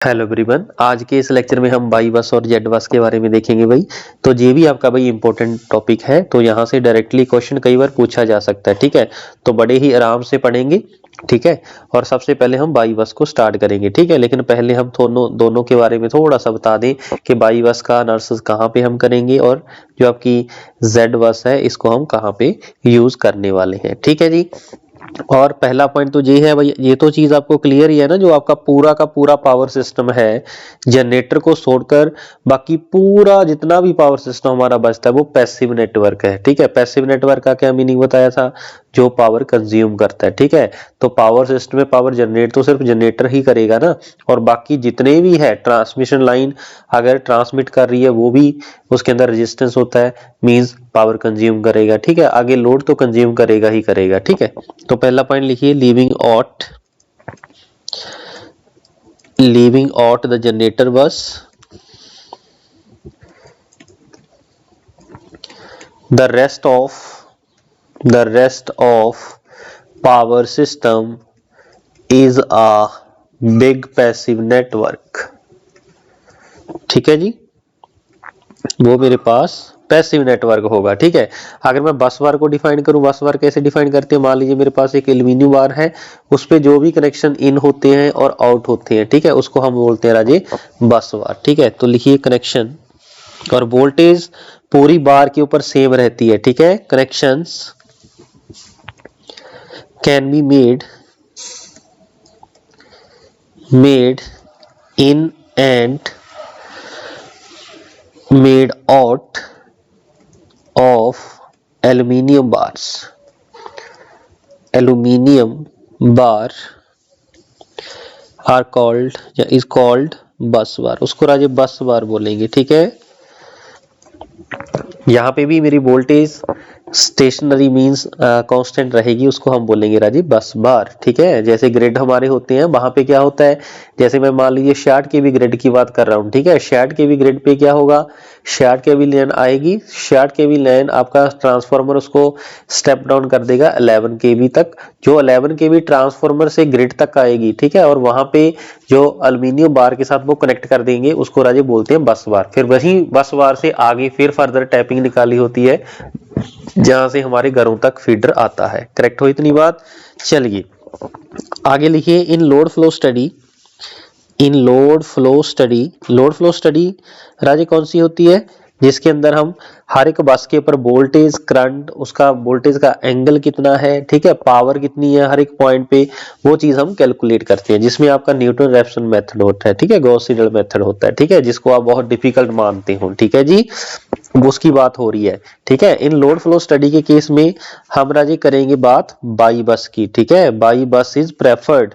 Hello everyone, आज के इस लेक्चर में हम बाई बस और जेड बस के बारे में देखेंगे भाई। तो ये भी आपका भाई इंपॉर्टेंट टॉपिक है, तो यहाँ से डायरेक्टली क्वेश्चन कई बार पूछा जा सकता है। ठीक है, तो बड़े ही आराम से पढ़ेंगे। ठीक है, और सबसे पहले हम बाई बस को स्टार्ट करेंगे। ठीक है, लेकिन पहले हम दोनों के बारे में थोड़ा सा बता दें कि बाई बस का एनालिसिस कहाँ पे हम करेंगे और जो आपकी जेड बस है इसको हम कहाँ पे यूज करने वाले हैं। ठीक है जी। और पहला पॉइंट तो ये है भाई, ये तो चीज आपको क्लियर ही है ना, जो आपका पूरा का पूरा पावर सिस्टम है जनरेटर को छोड़कर बाकी पूरा जितना भी पावर सिस्टम हमारा बचता है वो पैसिव नेटवर्क है। ठीक है, पैसिव नेटवर्क का क्या मीनिंग बताया था? जो पावर कंज्यूम करता है। ठीक है, तो पावर सिस्टम में पावर जनरेट तो सिर्फ जनरेटर ही करेगा ना, और बाकी जितने भी है ट्रांसमिशन लाइन अगर ट्रांसमिट कर रही है वो भी उसके अंदर रेजिस्टेंस होता है, मींस पावर कंज्यूम करेगा। ठीक है, आगे लोड तो कंज्यूम करेगा ही करेगा। ठीक है, तो पहला पॉइंट लिखिए, लीविंग आउट द जनरेटर बस, the rest of power system is a big passive network। ठीक है जी, वो मेरे पास पैसिव नेटवर्क होगा। ठीक है, अगर मैं बस बार को डिफाइन करूं, बस बार कैसे डिफाइन करते हैं? मान लीजिए मेरे पास एक एल्यूमिनियम बार है, उस पे जो भी कनेक्शन इन होते हैं और आउट होते हैं, ठीक है, उसको हम बोलते हैं राजे बस बार। ठीक है, तो लिखिए कनेक्शन, और वोल्टेज पूरी बार के ऊपर सेम रहती है। ठीक है, connections can be made in and made out of aluminium bars। aluminium bar are called या is called bus bar, उसको राजे बस बार बोलेंगे। ठीक है, यहाँ पे भी मेरी वोल्टेज स्टेशनरी मींस कांस्टेंट रहेगी, उसको हम बोलेंगे राजी बस बार। ठीक है, जैसे ग्रिड हमारे होते हैं वहां पे क्या होता है, जैसे मैं मान लीजिए शार्ट के भी ग्रिड की बात कर रहा हूँ। ठीक है, शार्ट के भी ग्रिड पे क्या होगा, शार्ट के भी लाइन आएगी, शार्ट के भी लाइन आपका ट्रांसफार्मर उसको स्टेप डाउन कर देगा 11 केवी तक, जो 11 केवी ट्रांसफार्मर से ग्रिड तक आएगी। ठीक है, और वहां पे जो एल्यूमिनियम बार के साथ वो कनेक्ट कर देंगे, उसको राजे बोलते हैं बस बार। फिर वही बस बार से आगे फिर फर्दर टैपिंग निकाली होती है जहां से हमारे घरों तक फीडर आता है। करेक्ट हो इतनी बात? चलिए आगे लिखिए, इन लोड फ्लो स्टडी राजे कौन सी होती है? जिसके अंदर हम हर एक बस के ऊपर वोल्टेज, करंट, उसका वोल्टेज का एंगल कितना है, ठीक है, पावर कितनी है हर एक पॉइंट पे, वो चीज हम कैलकुलेट करते हैं, जिसमें आपका न्यूटन रैप्सन मेथड होता है। ठीक है, गॉस सीडल मेथड होता है। ठीक है, जिसको आप बहुत डिफिकल्ट मानते हो। ठीक है जी, उसकी बात हो रही है। ठीक है, इन लोड फ्लो स्टडी के केस में हम राजे करेंगे बात बाई बस की। ठीक है, बाई बस इज प्रेफर्ड।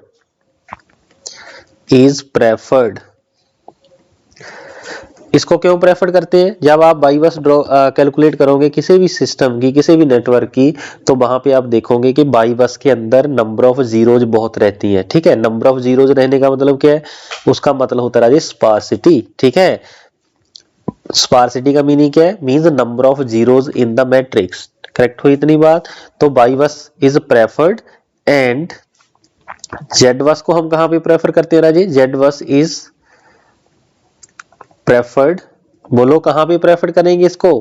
इसको क्यों प्रेफर करते हैं? जब आप बाई बस कैलकुलेट करोगे किसी भी सिस्टम की, किसी भी नेटवर्क की, तो वहां पे आप देखोगे कि बाई बस के अंदर नंबर ऑफ जीरोज बहुत रहती है। ठीक है, नंबर ऑफ जीरोज रहने का मतलब क्या है? उसका मतलब होता है स्पार्सिटी। ठीक है, स्पार्सिटी का मीनिंग क्या है? Means number of zeros in the matrix. Correct हुई इतनी बात? तो by bus is preferred, and Z बस को हम कहां पे प्रेफर करते हैं राजे? जेड बस इज प्रेफर्ड, बोलो कहां पे प्रेफर करेंगे इसको?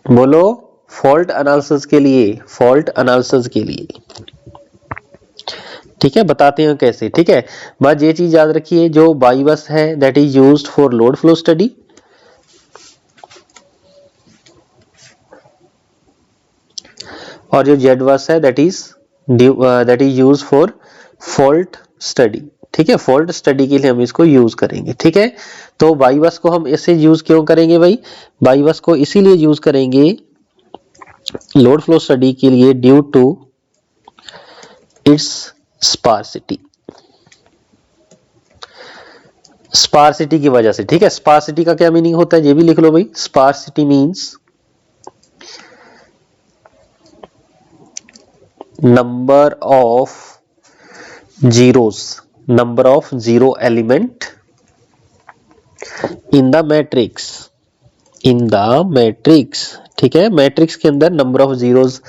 बोलो, फॉल्ट एनालिसिस के लिए। ठीक है, बताते हैं कैसे। ठीक है, बस ये चीज याद रखिए, जो बाई बस है that is used for load flow study, और जो जेड बस है that is used for fault study. ठीक है, फॉल्ट स्टडी के लिए हम इसको यूज करेंगे। ठीक है, तो बाई बस को हम ऐसे यूज क्यों करेंगे भाई? बाई बस को इसीलिए यूज करेंगे लोड फ्लो स्टडी के लिए, ड्यू टू इट्स स्पार्सिटी। स्पार्सिटी की वजह से। ठीक है, स्पार्सिटी का क्या मीनिंग होता है ये भी लिख लो भाई। Sparsity means number of zero element in the matrix in the matrix, ठीक है। मैट्रिक्स के अंदर नंबर ऑफ जीरोज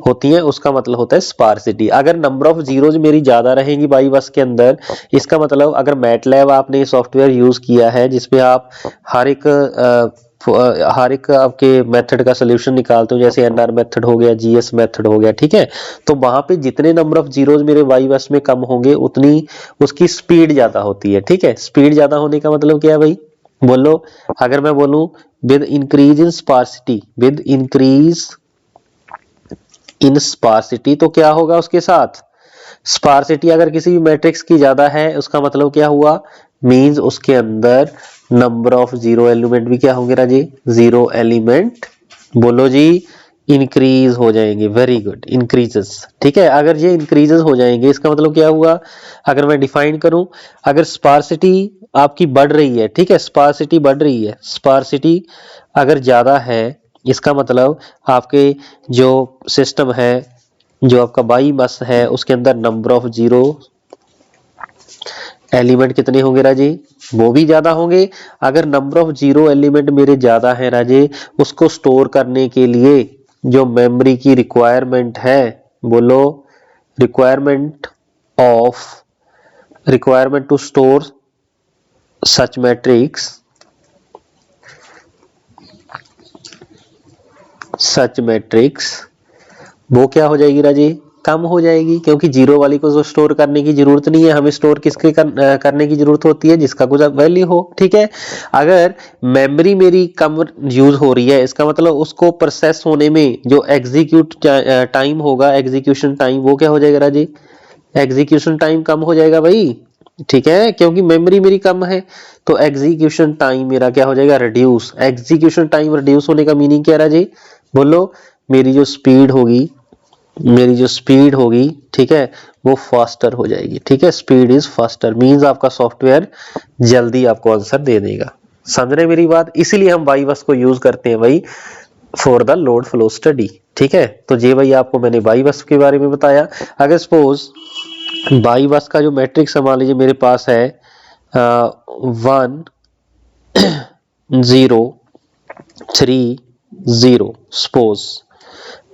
होती हैं, उसका मतलब होता है स्पार्सिटी। अगर नंबर ऑफ जीरोज मेरी ज्यादा रहेंगी बाई बस के अंदर, इसका मतलब अगर मैटलैब आपने सॉफ्टवेयर यूज किया है जिसमें आप हर एक आपके मेथड का सोल्यूशन निकालते हो, जैसे एनआर मेथड हो गया, जीएस मेथड हो गया, ठीक है। तो वहां पे जितने नंबर ऑफ जीरोज मेरे बाई बस में कम होंगे उतनी उसकी स्पीड ज्यादा होती है, ठीक है। स्पीड ज्यादा होने का मतलब क्या है भाई, बोलो। अगर मैं बोलूं with increase in sparsity, with increase in sparsity, तो क्या होगा उसके साथ, स्पार्सिटी अगर किसी भी मैट्रिक्स की ज्यादा है उसका मतलब क्या हुआ, मींस उसके अंदर नंबर ऑफ जीरो एलिमेंट भी क्या होंगे राजी, जीरो एलिमेंट, बोलो जी, इंक्रीज हो जाएंगे। वेरी गुड, इंक्रीजेस, ठीक है। अगर ये इंक्रीजेस हो जाएंगे इसका मतलब क्या हुआ, अगर मैं डिफाइन करूं, अगर स्पार्सिटी आपकी बढ़ रही है, ठीक है, स्पार्सिटी बढ़ रही है, स्पार्सिटी अगर ज्यादा है, इसका मतलब आपके जो सिस्टम है, जो आपका बाई बस है, उसके अंदर नंबर ऑफ जीरो एलिमेंट कितने होंगे राजे, वो भी ज्यादा होंगे। अगर नंबर ऑफ जीरो एलिमेंट मेरे ज्यादा है राजे, उसको स्टोर करने के लिए जो मेमोरी की रिक्वायरमेंट है, बोलो, requirement to store such matrix, वो क्या हो जाएगी राजी, कम हो जाएगी, क्योंकि जीरो वाली को स्टोर करने की जरूरत नहीं है, हमें स्टोर किसके करने की जरूरत होती है, जिसका कुछ वैल्यू हो, ठीक है। अगर मेमोरी मेरी कम यूज हो रही है, इसका मतलब उसको प्रोसेस होने में जो एग्जीक्यूट टाइम होगा, एग्जीक्यूशन टाइम, वो क्या हो जाएगा राजी, एग्जीक्यूशन टाइम कम हो जाएगा भाई, ठीक है, क्योंकि मेमोरी मेरी कम है। तो एग्जीक्यूशन टाइम मेरा क्या हो जाएगा, रिड्यूस। एग्जीक्यूशन टाइम रिड्यूस होने का मीनिंग क्या है जी, बोलो, मेरी जो स्पीड होगी, ठीक है, वो फास्टर हो जाएगी, ठीक है। स्पीड इज फास्टर मींस आपका सॉफ्टवेयर जल्दी आपको आंसर दे देगा। समझ रहे मेरी बात, इसीलिए हम बाई बस को यूज करते हैं भाई for the load flow study, ठीक है। तो ये भाई आपको मैंने बाई बस के बारे में बताया। अगर सपोज बाई बस का जो मैट्रिक्स मान लीजिए मेरे पास है 1 0 3 0, सपोज,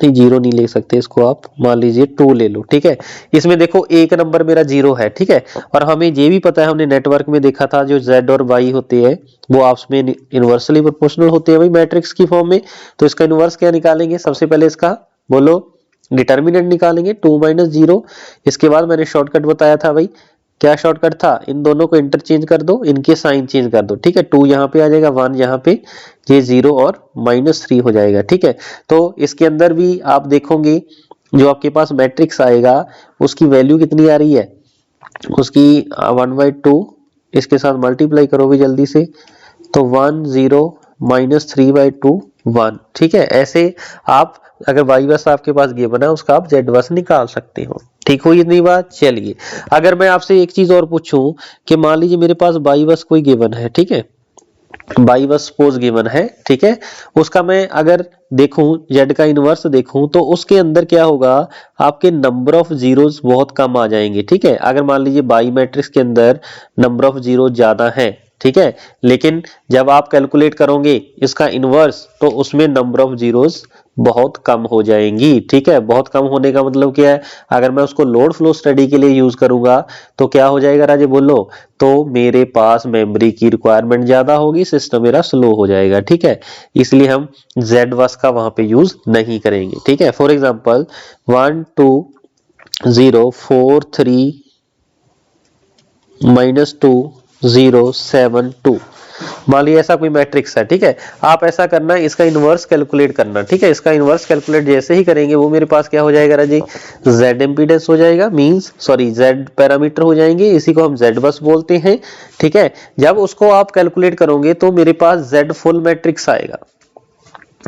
नहीं जीरो नहीं ले सकते इसको, आप मान लीजिए 2 ले लो, ठीक है। इसमें देखो एक नंबर मेरा जीरो है, ठीक है, और हमें ये भी पता है, हमने नेटवर्क में देखा था जो z और y होते हैं वो आपस में इनवर्सली प्रोपोर्शनल होते हैं भाई मैट्रिक्स की फॉर्म में। तो इसका इनवर्स क्या निकालेंगे, सबसे पहले इसका बोलो डिटर्मिनेंट निकालेंगे 2 - 0। इसके बाद मैंने शॉर्टकट बताया था भाई, क्या शॉर्टकट था, इन दोनों को इंटरचेंज कर दो, इनके साइन चेंज कर दो, ठीक है। 2 यहाँ पे आ जाएगा, 1 यहाँ पे, ये 0 और -3 हो जाएगा, ठीक है। तो इसके अंदर भी आप देखोगे जो आपके पास मैट्रिक्स आएगा उसकी वैल्यू कितनी आ रही है, उसकी 1/2 इसके साथ मल्टीप्लाई करोगे जल्दी से, तो 1 0 -3/2 1, ठीक है। ऐसे आप अगर वाई बस आपके पास गिवन है उसका आप जेड बस निकाल सकते हो, ठीक हुई इतनी बात। चलिए अगर मैं आपसे एक चीज और पूछूं कि मान लीजिए मेरे पास बाई बस कोई गिवन है, ठीक है, बाई बस सपोज गिवन है, ठीक है, उसका मैं अगर देखूं जेड का इनवर्स देखूं तो उसके अंदर क्या होगा, आपके नंबर ऑफ जीरोस बहुत कम आ जाएंगे, ठीक है। अगर मान लीजिए बाई मैट्रिक्स के अंदर नंबर ऑफ जीरो ज्यादा है, ठीक है, लेकिन जब आप कैलकुलेट करोगे इसका इनवर्स तो उसमें नंबर ऑफ जीरोस बहुत कम हो जाएंगी, ठीक है। बहुत कम होने का मतलब क्या है, अगर मैं उसको लोड फ्लो स्टडी के लिए यूज करूंगा तो क्या हो जाएगा राजे, बोलो, तो मेरे पास मेमोरी की रिक्वायरमेंट ज्यादा होगी, सिस्टम मेरा स्लो हो जाएगा, ठीक है। इसलिए हम जेड बस का वहां पे यूज नहीं करेंगे, ठीक है। फॉर एग्जांपल 1 2 0 4 3 -2 0 7 2, मान लीजिए ऐसा कोई मैट्रिक्स है, ठीक है। आप ऐसा करना, इसका इनवर्स कैलकुलेट करना, ठीक है। इसका इनवर्स कैलकुलेट जैसे ही करेंगे वो मेरे पास क्या हो जाएगा राजी, z इम्पीडेंस हो जाएगा, मींस सॉरी z पैरामीटर हो जाएंगे, इसी को हम z बस बोलते हैं, ठीक है। जब उसको आप कैलकुलेट करोगे तो मेरे पास z फुल मैट्रिक्स आएगा,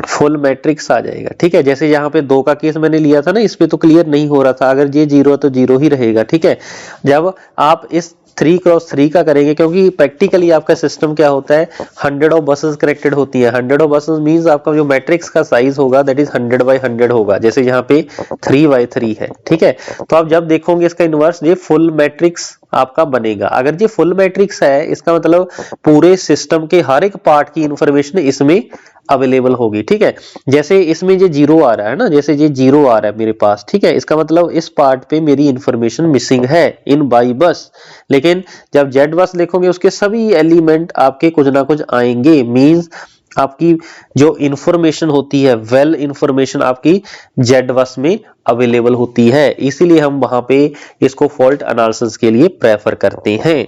फुल मैट्रिक्स आ जाएगा, ठीक है। जैसे यहाँ पे 2 का केस मैंने लिया था ना, इस पे तो क्लियर नहीं हो रहा था, अगर ये 0 तो 0 ही रहेगा, ठीक है। जब आप इस 3x3 का करेंगे, क्योंकि प्रैक्टिकली आपका सिस्टम क्या होता है, 100 ऑफ बसेस कनेक्टेड होती है। 100 ऑफ बसेस मींस आपका जो मैट्रिक्स का साइज होगा दैट इज 100/100 होगा, जैसे यहाँ पे 3/3 है, ठीक है। तो आप जब देखोगे इसका इनवर्स, ये फुल मैट्रिक्स आपका बनेगा। अगर ये फुल मैट्रिक्स है इसका मतलब पूरे सिस्टम के हर एक पार्ट की इंफॉर्मेशन इसमें अवेलेबल होगी, ठीक है। जैसे इसमें ये जीरो आ रहा है ना, जैसे ये जीरो आ रहा है मेरे पास, ठीक है, इसका मतलब इस पार्ट पे मेरी इंफॉर्मेशन मिसिंग है इन बाई बस। लेकिन जब जेड बस लिखोगे उसके सभी एलिमेंट आपके कुछ ना कुछ आएंगे, मींस आपकी जो इंफॉर्मेशन होती है वेल इंफॉर्मेशन आपकी जेड बस में अवेलेबल होती है, इसीलिए हम वहां पे इसको फॉल्ट एनालिसिस के लिए प्रेफर करते हैं।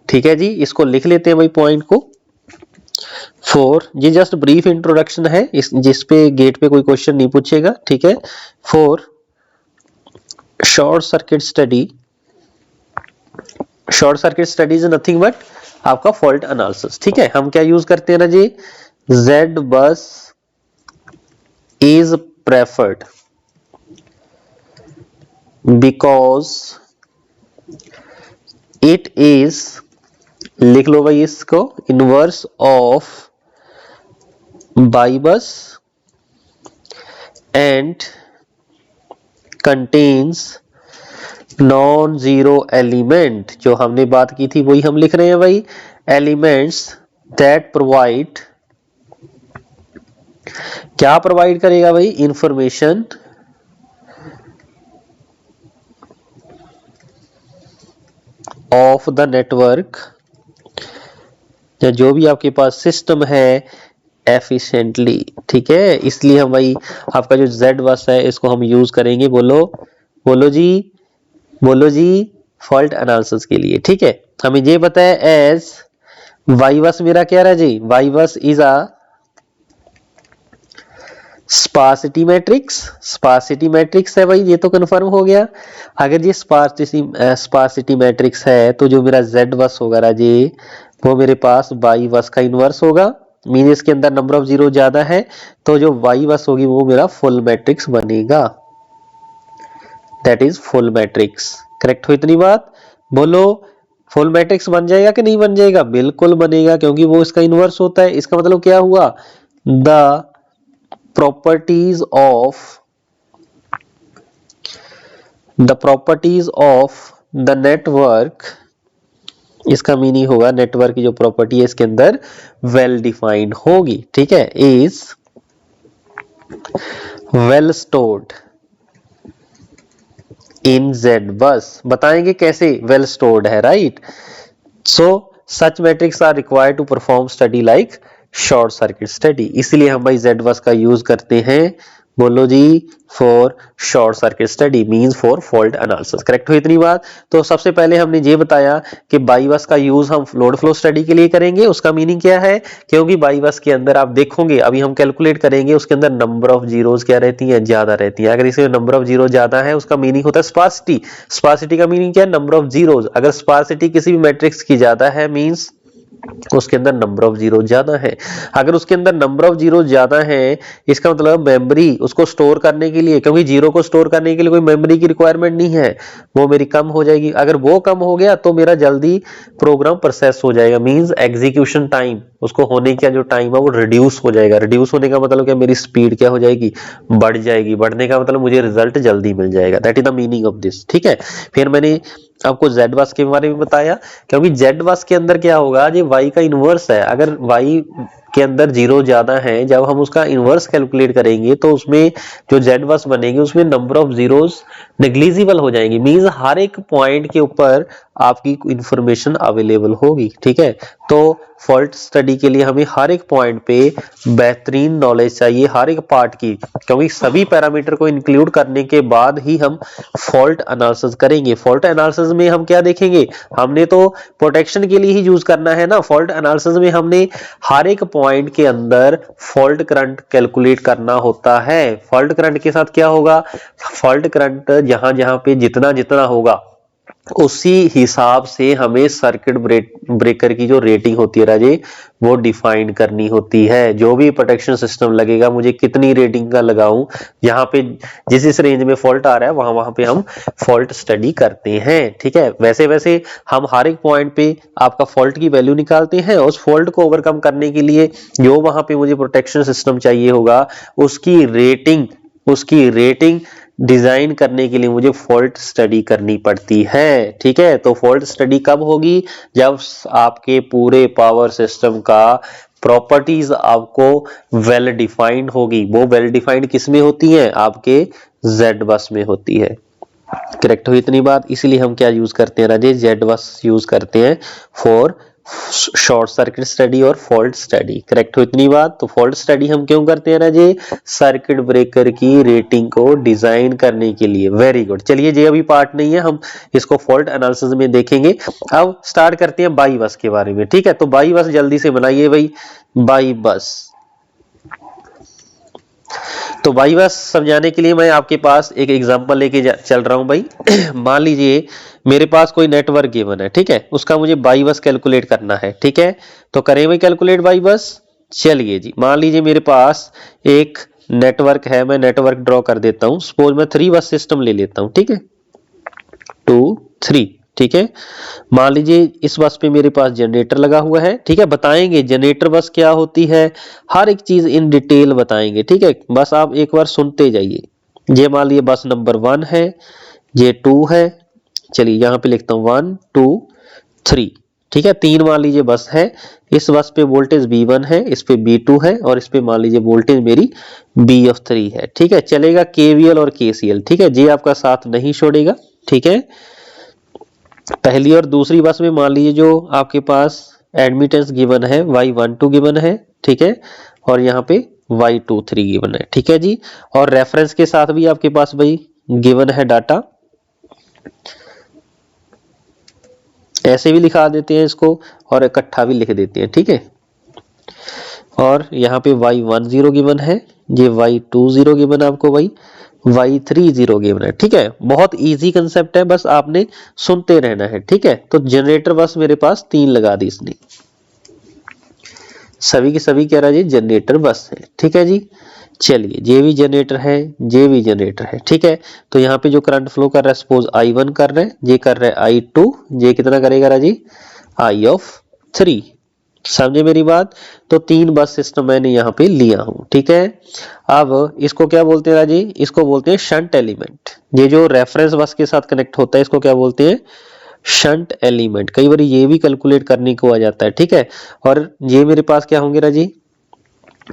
ठीक है जी, इसको लिख लेते हैं भाई पॉइंट को। 4 ये जस्ट ब्रीफ इंट्रोडक्शन है, इस जिस पे गेट पे कोई क्वेश्चन नहीं पूछेगा, ठीक है। 4 short circuit study, short circuit study is nothing but आपका फॉल्ट एनालिसिस, ठीक है। हम क्या यूज करते हैं ना जी, जेड बस is preferred because it is, लिख लो भाई इसको, inverse of by bus and contains non zero element. जो हमने बात की थी वही हम लिख रहे हैं भाई, एलिमेंट्स दैट प्रोवाइड, क्या प्रोवाइड करेगा भाई, इंफॉर्मेशन ऑफ द नेटवर्क, या जो भी आपके पास सिस्टम है एफिशिएंटली, ठीक है। इसलिए हम भाई आपका जो जेड बस है इसको हम यूज करेंगे, बोलो बोलो जी, बोलो जी, फॉल्ट एनालिसिस के लिए, ठीक है। हमें ये बताया एज वाई बस मेरा क्या रहा जी, वाई बस इज अ स्पार्सिटी मैट्रिक्स, स्पार्सिटी मैट्रिक्स है भाई, ये तो कंफर्म हो गया। अगर ये स्पार्सिटी मैट्रिक्स है तो जो मेरा जेड बस होगा राजे वो मेरे पास वाई बस का इनवर्स होगा, मीन इसके अंदर नंबर ऑफ जीरो ज्यादा है तो जो वाई बस होगी वो मेरा फुल मैट्रिक्स बनेगा, that is full matrix. Correct हो इतनी बात, बोलो फुल मैट्रिक्स बन जाएगा कि नहीं बन जाएगा, बिल्कुल बनेगा क्योंकि वो इसका इनवर्स होता है। इसका मतलब क्या हुआ, the properties of the network, इसका मीनिंग होगा नेटवर्क की जो प्रॉपर्टी है इसके अंदर वेल डिफाइंड होगी, ठीक है, is well stored in Z bus. बताएंगे कैसे वेल स्टोर्ड है, right. So such matrix are required to perform study like short circuit study, इसलिए हम भाई जेड बस का यूज करते हैं, बोलो जी, for short circuit study means for fault analysis. Correct हो इतनी बात। तो सबसे पहले हमने ये बताया कि बाई बस का यूज हम लोड फ्लो स्टडी के लिए करेंगे, उसका मीनिंग क्या है, क्योंकि बाई बस के अंदर आप देखोगे अभी हम कैलकुलेट करेंगे उसके अंदर नंबर ऑफ जीरोस क्या रहती हैं, ज्यादा रहती है। अगर इसमें नंबर ऑफ जीरो ज्यादा है उसका मीनिंग होता है स्पार्सिटी, स्पार्सिटी का मीनिंग क्या है, नंबर ऑफ जीरोस। अगर स्पार्सिटी किसी भी मैट्रिक्स की ज्यादा है मींस उसके अंदर नंबर ऑफ जीरो ज्यादा है। अगर उसके अंदर नंबर ऑफ जीरो ज्यादा है इसका मतलब मेमोरी उसको स्टोर करने के लिए, क्योंकि जीरो को स्टोर करने के लिए कोई मेमोरी की रिक्वायरमेंट नहीं है, वो मेरी कम हो जाएगी। अगर वो कम हो गया तो मेरा जल्दी प्रोग्राम प्रोसेस हो जाएगा, मींस एग्जीक्यूशन टाइम, उसको होने का जो टाइम है वो रिड्यूस हो जाएगा। रिड्यूस होने का मतलब क्या, मेरी स्पीड क्या हो जाएगी, बढ़ जाएगी। बढ़ने का मतलब मुझे रिजल्ट जल्दी मिल जाएगा, that is the meaning of this, ठीक है। फिर मैंने आपको जेड बस के बारे में बताया, क्योंकि जेड बस के अंदर क्या होगा, ये वाई का इनवर्स है। अगर वाई के अंदर जीरो ज्यादा है, जब हम उसका इनवर्स कैलकुलेट करेंगे तो उसमें जो जेड बस बनेगी उसमें नंबर ऑफ जीरोस नेग्लिजिबल हो जाएंगी, मींस हर एक पॉइंट के ऊपर आपकी इंफॉर्मेशन अवेलेबल होगी, ठीक है। तो फॉल्ट स्टडी के लिए हमें हर एक पॉइंट पे बेहतरीन नॉलेज चाहिए, हर एक पार्ट की, क्योंकि सभी पैरामीटर को इंक्लूड करने के बाद ही हम फॉल्ट एनालिसिस करेंगे। फॉल्ट एनालिसिस में हम क्या देखेंगे, हमने तो प्रोटेक्शन के लिए ही यूज करना है ना। फॉल्ट एनालिसिस में हमने हर एक पॉइंट के अंदर फॉल्ट करंट कैलकुलेट करना होता है। फॉल्ट करंट के साथ क्या होगा, फॉल्ट करंट जहां जहां पे जितना जितना होगा उसी हिसाब से हमें सर्किट ब्रेकर की जो रेटिंग होती है राजे वो डिफाइन करनी होती है। जो भी प्रोटेक्शन सिस्टम लगेगा मुझे कितनी रेटिंग का लगाऊं, यहाँ पे जिस रेंज में फॉल्ट आ रहा है वहां पे हम फॉल्ट स्टडी करते हैं, ठीक है। वैसे वैसे हम हर एक पॉइंट पे आपका फॉल्ट की वैल्यू निकालते हैं, उस फॉल्ट को ओवरकम करने के लिए जो वहां पे मुझे प्रोटेक्शन सिस्टम चाहिए होगा उसकी रेटिंग डिजाइन करने के लिए मुझे फॉल्ट स्टडी करनी पड़ती है। ठीक है, तो फॉल्ट स्टडी कब होगी? जब आपके पूरे पावर सिस्टम का प्रॉपर्टीज आपको वेल डिफाइंड होगी। वो वेल डिफाइंड किस में होती है? आपके जेड बस में होती है। करेक्ट हुई इतनी बात? इसीलिए हम क्या यूज करते हैं राजेश? जेड बस यूज करते हैं फॉर शॉर्ट सर्किट स्टडी और फॉल्ट स्टडी। करेक्ट हो इतनी बात? तो फॉल्ट स्टडी हम क्यों करते हैं राजे? सर्किट ब्रेकर की रेटिंग को डिजाइन करने के लिए। Very good. चलिए ये अभी पार्ट नहीं है, हम इसको फॉल्ट एनालिसिस में देखेंगे। अब स्टार्ट करते हैं बाई बस के बारे में। ठीक है, तो बाई बस जल्दी से बनाइए भाई। बाई बस, तो बाई बस समझाने के लिए मैं आपके पास एक एग्जांपल लेके चल रहा हूं भाई। मान लीजिए मेरे पास कोई नेटवर्क गिवन है, ठीक है, उसका मुझे बाई बस कैलकुलेट करना है। ठीक है, तो करें भाई कैलकुलेट बाई बस। चलिए जी, मान लीजिए मेरे पास एक नेटवर्क है, मैं नेटवर्क ड्रॉ कर देता हूं। सपोज मैं 3 बस सिस्टम ले लेता हूं। ठीक है, 2 3। ठीक है, मान लीजिए इस बस पे मेरे पास जनरेटर लगा हुआ है। ठीक है, बताएंगे जनरेटर बस क्या होती है, हर एक चीज इन डिटेल बताएंगे। ठीक है, बस आप एक बार सुनते जाइए। ये मान लीजिए बस नंबर 1 है, ये 2 है। चलिए यहां पे लिखता हूं 1 2 3। ठीक है, 3 मान लीजिए बस है। इस बस पे वोल्टेज B1 है, इस पे B2 है, और इस पे मान लीजिए वोल्टेज मेरी B3 है। ठीक है, चलेगा KVL और KCL। ठीक है, ये आपका साथ नहीं छोड़ेगा। ठीक है, पहली और दूसरी बस में मान लीजिए जो आपके पास एडमिटेंस गिवन है Y12 गिवन है। ठीक है, और यहाँ पे Y23 गिवन है। ठीक है जी, और रेफरेंस के साथ भी आपके पास भाई गिवन है डाटा। ऐसे भी लिखा देते हैं इसको और इकट्ठा भी लिख देते हैं। ठीक है, और यहाँ पे Y10 गिवन है, ये Y20 गिवन है आपको भाई, Y30 गिवन है। ठीक है, बहुत इजी कंसेप्ट है, बस आपने सुनते रहना है। ठीक है, तो जनरेटर बस मेरे पास 3 लगा दी इसने, सभी के सभी क्या रहा जी? जनरेटर बस है। ठीक है जी, चलिए ये भी जनरेटर है, ये भी जनरेटर है। ठीक है, तो यहाँ पे जो करंट फ्लो कर रहा है, सपोज I1 कर रहे हैं, ये कर रहा है I2, ये कितना करेगा राजी? I3। समझे मेरी बात? तो 3 बस सिस्टम मैंने यहाँ पे लिया हूं। ठीक है, अब इसको क्या बोलते हैं राजी? इसको बोलते हैं शंट एलिमेंट। ये जो रेफरेंस बस के साथ कनेक्ट होता है इसको क्या बोलते हैं? Shunt element. कई बार ये भी कैलकुलेट करने को आ जाता है। ठीक है, और ये मेरे पास क्या होंगे राजी?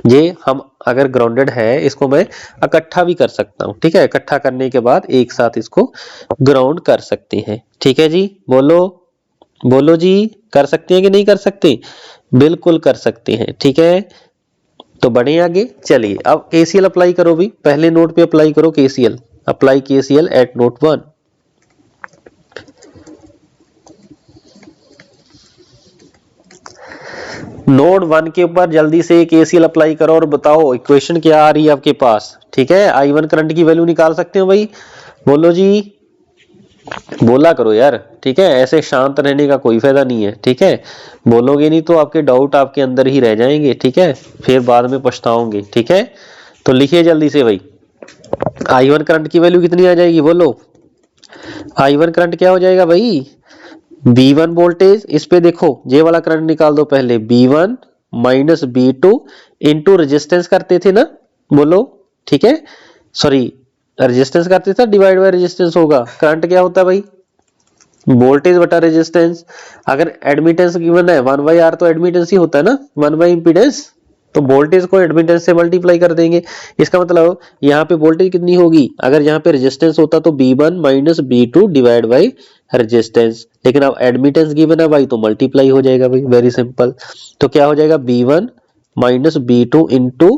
ये हम अगर ग्राउंडेड है इसको मैं इकट्ठा भी कर सकता हूं। ठीक है, इकट्ठा करने के बाद एक साथ इसको ग्राउंड कर सकते हैं। ठीक है जी, बोलो बोलो जी, कर सकते हैं कि नहीं कर सकते? बिल्कुल कर सकते हैं। ठीक है, तो बढ़े आगे। चलिए अब KCL अप्लाई करो भी, पहले नोट पे अप्लाई करो KCL। Apply KCL at node 1। Node 1 के ऊपर जल्दी से KCL अप्लाई करो और बताओ इक्वेशन क्या आ रही है आपके पास। ठीक है, I1 करंट की वैल्यू निकाल सकते हो भाई? बोलो जी, बोला करो यार। ठीक है, ऐसे शांत रहने का कोई फायदा नहीं है। ठीक है, बोलोगे नहीं तो आपके डाउट आपके अंदर ही रह जाएंगे। ठीक है, फिर बाद में पछताओगे। ठीक है, तो लिखिए जल्दी से भाई। I1 करंट की वैल्यू कितनी आ जाएगी? बोलो I1 करंट क्या हो जाएगा भाई? B1 वोल्टेज, इस पे देखो ये वाला करंट निकाल दो पहले, B1 minus B2 into resistance करते थे ना, बोलो। ठीक है, सॉरी रेजिस्टेंस करते थे, डिवाइड बाय रेजिस्टेंस होगा। करंट क्या होता है भाई? वोल्टेज बटा रेजिस्टेंस। अगर एडमिटेंस गिवन है 1/R तो एडमिटेंस ही होता है ना, 1 इंपीडेंस, तो वोल्टेज को एडमिटेंस से मल्टीप्लाई कर देंगे। इसका मतलब यहाँ पे वोल्टेज कितनी होगी? अगर यहाँ पे रेजिस्टेंस होता तो B1 minus B2 divide by resistance, लेकिन अब एडमिटेंस गिवन है भाई तो मल्टीप्लाई हो जाएगा भाई, वेरी सिंपल। तो क्या हो जाएगा? B1 minus B2 into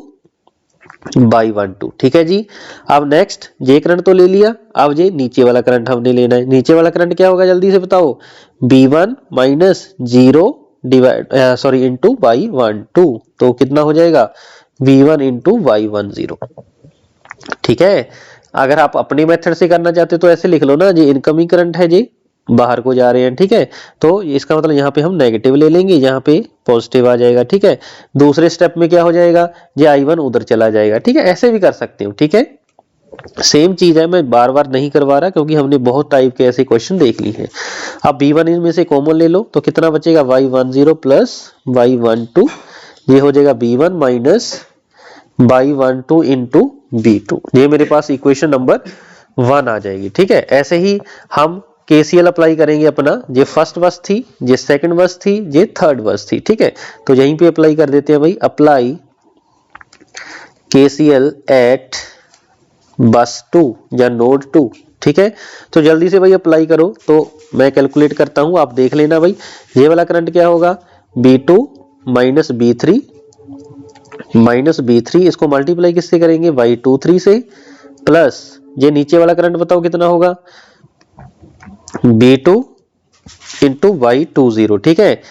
Y12। ठीक है जी, अब नेक्स्ट ये करंट तो ले लिया, अब ये नीचे वाला करंट हमने लेना है। नीचे वाला करंट क्या होगा जल्दी से बताओ? B1 minus 0 divide sorry into Y12, तो कितना हो जाएगा? V1 into Y10। ठीक है, अगर आप अपने मेथड से करना चाहते तो ऐसे लिख लो ना, ये इनकमिंग करंट है, जी बाहर को जा रहे हैं। ठीक है, तो इसका मतलब यहाँ पे हम नेगेटिव ले लेंगे, यहाँ पे पॉजिटिव आ जाएगा। ठीक है, दूसरे स्टेप में क्या हो जाएगा? ये I1 उधर चला जाएगा। ठीक है, ऐसे भी कर सकते हो। ठीक है, सेम चीज है, मैं बार बार नहीं करवा रहा क्योंकि हमने बहुत टाइप के ऐसे क्वेश्चन देख लिए हैं। अब B1 इनमें से कॉमन ले लो तो कितना बचेगा? Y10 प्लस Y12, ये हो जाएगा B1 minus Y12 into B2। ये मेरे पास इक्वेशन नंबर 1 आ जाएगी। ठीक है, ऐसे ही हम KCL अप्लाई करेंगे अपना, ये फर्स्ट बस थी, ये सेकंड बस थी, ये थर्ड बस थी। ठीक है, तो यहीं पे अप्लाई कर देते हैं भाई, अप्लाई KCL एट बस 2 या नोड 2। ठीक है, तो जल्दी से भाई अप्लाई करो। तो मैं कैलकुलेट करता हूं, आप देख लेना भाई। ये वाला करंट क्या होगा, B2 माइनस B3, इसको मल्टीप्लाई किससे करेंगे, Y23 से, प्लस ये नीचे वाला करंट बताओ कितना होगा, B2 इंटू Y20। ठीक है,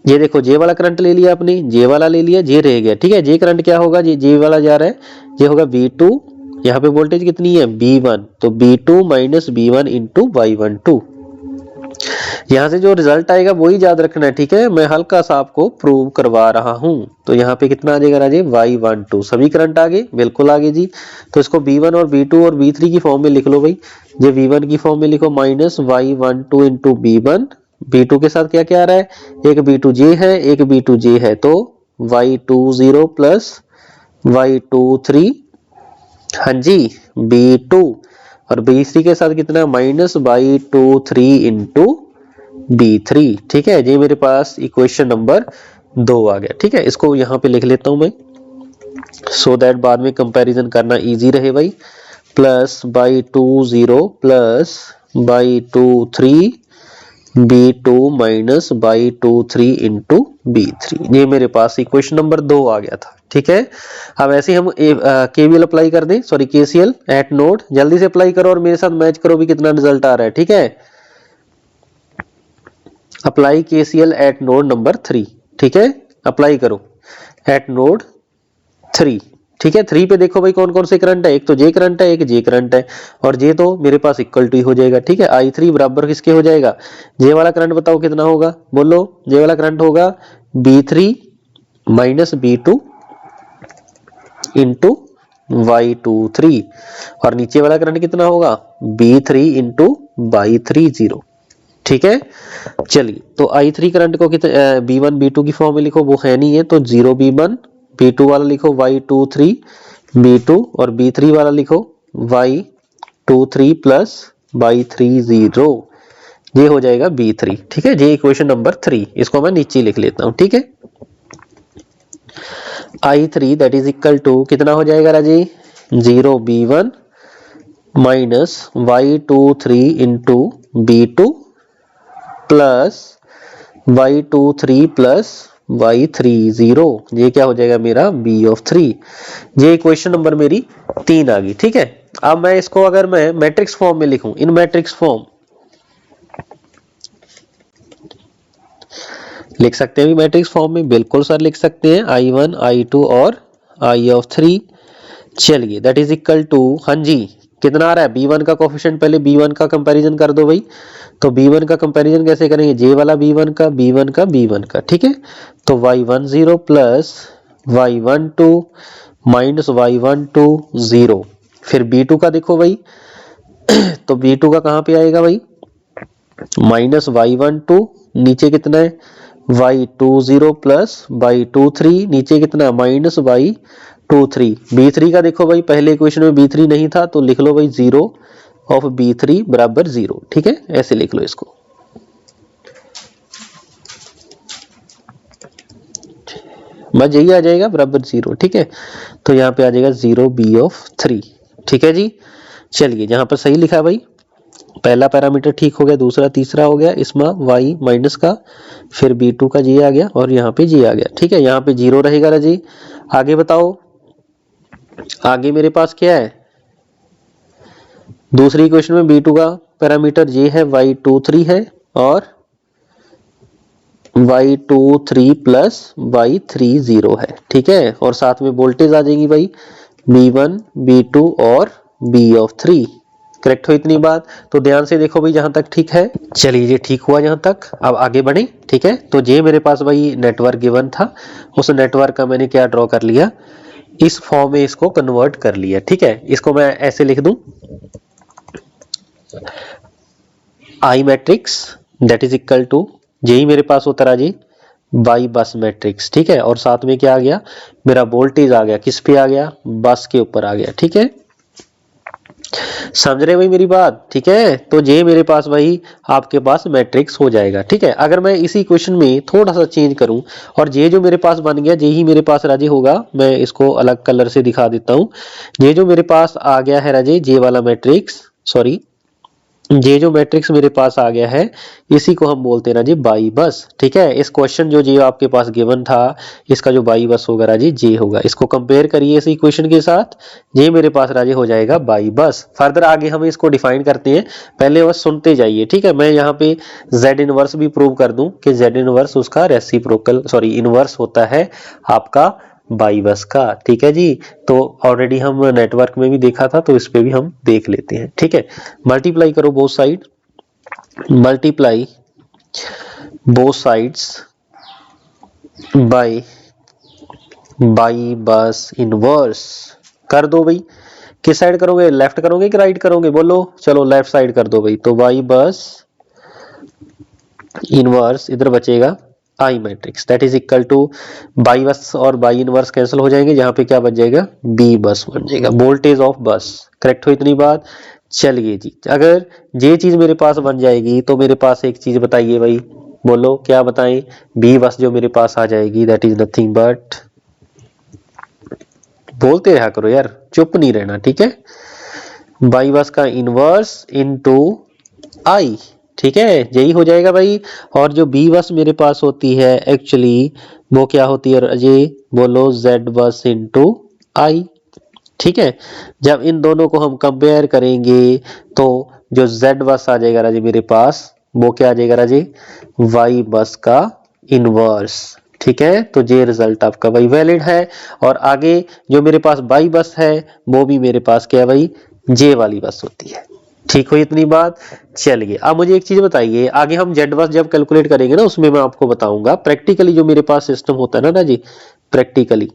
ये देखो जे वाला करंट ले लिया आपने, जे वाला ले लिया, जे रह गया। ठीक है, जे करंट क्या होगा, जे वाला जा रहा है, ये होगा B2, यहाँ पे वोल्टेज कितनी है B1, तो B2 minus B1 into Y12। यहाँ से जो रिजल्ट आएगा वही याद रखना है। ठीक है, मैं हल्का सा आपको प्रूव करवा रहा हूँ। तो यहाँ पे कितना आ जाएगा राजे, Y12। सभी करंट आगे, बिल्कुल आगे जी। तो इसको B1 और B2 और B3 की फॉर्म में लिख लो भाई। ये V1 की फॉर्म में लिखो minus Y12 into B1, B2 के साथ क्या क्या आ रहा है, एक B2J है, एक B2J है, तो Y20 प्लस Y23, हाँ जी, B2, और B3 के साथ कितना, माइनस Y23 इंटू B3। ठीक है, ये मेरे पास इक्वेशन नंबर 2 आ गया। ठीक है, इसको यहाँ पे लिख लेता हूं मैं, सो दैट बाद में कंपैरिजन करना इजी रहे भाई। Plus Y20 plus Y23 B2 minus Y23 into B3, ये मेरे पास इक्वेशन नंबर 2 आ गया था। ठीक है, अब ऐसे हम KVL अप्लाई कर दें, सॉरी KCL एट नोड, जल्दी से अप्लाई करो और मेरे साथ मैच करो भी कितना रिजल्ट आ रहा है। ठीक है, apply KCL eight node number 3। ठीक है, अप्लाई करो एट नोड 3। ठीक है, 3 पे देखो भाई कौन कौन से करंट है, एक तो जे करंट है, एक जे करंट है, और जे तो मेरे पास इक्वल टू हो जाएगा। ठीक है, I3 बराबर किसके हो जाएगा, जे वाला करंट बताओ कितना होगा, बोलो, जे वाला करंट होगा B3 minus B2 into Y23, और नीचे वाला करंट कितना होगा, B3 इंटू Y30। ठीक है, चलिए, तो I3 करंट को कितना, B1 B2 की फॉर्म में लिखो, वो है नहीं है, तो 0 B1, B2 वाला लिखो Y23 B2, और B3 वाला लिखो Y23 प्लस Y30, ये हो जाएगा B3। ठीक है, ये इक्वेशन नंबर 3, इसको मैं नीचे लिख लेता हूं। ठीक है, I3 that is equal to कितना हो जाएगा राजी, 0 B1 minus Y23 into B2 plus Y23 plus Y30, ये क्या हो जाएगा मेरा B3। ये इक्वेशन नंबर मेरी 3 आ गई। ठीक है, अब मैं इसको अगर मैं मैट्रिक्स फॉर्म में लिखूं, इन मैट्रिक्स फॉर्म लिख सकते हैं, मैट्रिक्स फॉर्म में बिल्कुल सर लिख सकते हैं, I1 I2 और I3। चलिए, दैट इज इक्वल टू, हाँ जी, कितना आ रहा है, B1 का कोफिशिएंट, पहले B1 का कंपैरिजन कर दो भाई। तो B1 का कंपैरिजन कैसे करेंगे, जे वाला B1 का, B1 का B1 का। ठीक है, तो Y10 plus Y12 minus Y12 फिर B2 का देखो भाई, तो B2 का कहाँ पे आएगा भाई, माइनस Y12, नीचे कितना है Y20 प्लस Y23, नीचे कितना माइनस Y23। B3 का देखो भाई, पहले इक्वेशन में B3 नहीं था, तो लिख लो भाई 0 ऑफ B3 बराबर 0। ठीक है, ऐसे लिख लो इसको। बस यही आ जाएगा बराबर 0। ठीक है, तो यहाँ पे आ जाएगा 0 B ऑफ 3। ठीक है जी, चलिए, जहां पर सही लिखा भाई, पहला पैरामीटर ठीक हो गया, दूसरा तीसरा हो गया, इसमें y माइनस का, फिर B2 का जी आ गया, और यहाँ पे जी आ गया। ठीक है, यहाँ पे 0 रहेगा जी। आगे बताओ, आगे मेरे पास क्या है, दूसरी इक्वेशन में B2 का पैरामीटर ये है, Y23 है, और Y23 प्लस Y30 है। ठीक है, और साथ में वोल्टेज आ जाएगी भाई B1 B2 और B ऑफ 3। करेक्ट हो इतनी बात, तो ध्यान से देखो भाई, जहां तक ठीक है। चलिए, ये ठीक हुआ जहां तक, अब आगे बढ़े। ठीक है, तो ये मेरे पास भाई नेटवर्क गिवन था, उस नेटवर्क का मैंने क्या ड्रॉ कर लिया, इस फॉर्म में इसको कन्वर्ट कर लिया। ठीक है, इसको मैं ऐसे लिख दूं, I matrix that is equal to, यही मेरे पास होता रहा जी बाई बस मैट्रिक्स। ठीक है, और साथ में क्या आ गया, मेरा वोल्टेज आ गया, किस पे आ गया, बस के ऊपर आ गया। ठीक है, समझ रहे भाई मेरी बात, ठीक है। तो ये मेरे पास भाई आपके पास मैट्रिक्स हो जाएगा, ठीक है। अगर मैं इसी क्वेश्चन में थोड़ा सा चेंज करूं और ये जो मेरे पास बन गया ये ही मेरे पास राजे होगा, मैं इसको अलग कलर से दिखा देता हूं। ये जो मेरे पास आ गया है राजे, ये वाला मैट्रिक्स, सॉरी ये जो मैट्रिक्स मेरे पास आ गया है इसी को हम बोलते हैं राजी बाई बस, ठीक है। इस क्वेश्चन जो आपके पास गिवन था इसका जो बाई बस होगा राजी जे होगा। इसको कंपेयर करिए इस इक्वेशन के साथ, ये मेरे पास राजी हो जाएगा बाई बस। फर्दर आगे हम इसको डिफाइन करते हैं, पहले बस सुनते जाइए, ठीक है। मैं यहाँ पे जेड इनवर्स भी प्रूव कर दूं कि जेड इनवर्स उसका रेसिप्रोकल सॉरी इनवर्स होता है आपका बाई बस का, ठीक है जी। तो ऑलरेडी हम नेटवर्क में भी देखा था तो इस पे भी हम देख लेते हैं, ठीक है। मल्टीप्लाई करो both side, multiply both sides by बस इनवर्स कर दो भाई। किस साइड करोगे, लेफ्ट करोगे कि राइट करोगे, बोलो। चलो लेफ्ट साइड कर दो भाई। तो बाई बस इनवर्स इधर बचेगा I matrix that is equal to Y bus और बाई इनवर्स कैंसिल हो जाएंगे, जहां पे क्या बच जाएगा बी बस बन जाएगा, वोल्टेज ऑफ बस। करेक्ट हो इतनी बात। चलिए जी, अगर ये चीज मेरे पास बन जाएगी तो मेरे पास एक चीज बताइए भाई, बोलो क्या बताएं। बी बस जो मेरे पास आ जाएगी दैट इज नथिंग बट, बोलते रहा करो यार, चुप नहीं रहना, ठीक है। बाई बस का इनवर्स इनटू आई, ठीक है, यही हो जाएगा भाई। और जो बी बस मेरे पास होती है एक्चुअली वो क्या होती है अजय, बोलो जेड बस इनटू आई, ठीक है। जब इन दोनों को हम कंपेयर करेंगे तो जो जेड बस आ जाएगा राजी मेरे पास वो क्या आ जाएगा राजी, वाई बस का इनवर्स, ठीक है। तो ये रिजल्ट आपका भाई वैलिड है। और आगे जो मेरे पास बाई बस है वो भी मेरे पास क्या है भाई, जे वाली बस होती है, ठीक हो इतनी बात। चलिए अब मुझे एक चीज बताइए, आगे हम जेड बस जब कैलकुलेट करेंगे ना उसमें मैं आपको बताऊंगा प्रैक्टिकली जो मेरे पास सिस्टम होता है ना जी, प्रैक्टिकली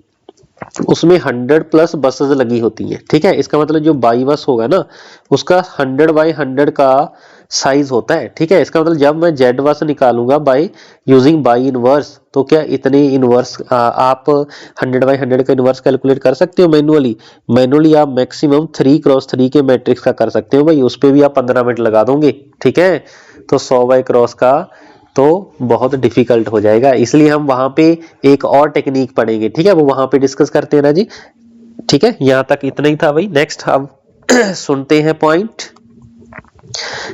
उसमें 100 प्लस बसेस लगी होती हैं, ठीक है। इसका मतलब जो बाई बस होगा ना उसका 100 बाई 100 का साइज होता है, ठीक है। इसका मतलब जब मैं जेड बस निकालूंगा बाई यूजिंग बाई इनवर्स तो क्या इतने इनवर्स आप 100 बाई 100 का इनवर्स कैलकुलेट कर सकते हो मैन्युअली। मैन्युअली आप मैक्सिमम 3x3 के मैट्रिक्स का कर सकते हो भाई, उस पर भी आप 15 मिनट लगा दोगे, ठीक है। तो 100 बाई क्रॉस का तो बहुत डिफिकल्ट हो जाएगा, इसलिए हम वहां पे एक और टेक्निक पढ़ेंगे, ठीक है। वो वहां पे डिस्कस करते हैं ना जी, ठीक है। यहां तक इतना ही था भाई। नेक्स्ट अब सुनते हैं पॉइंट।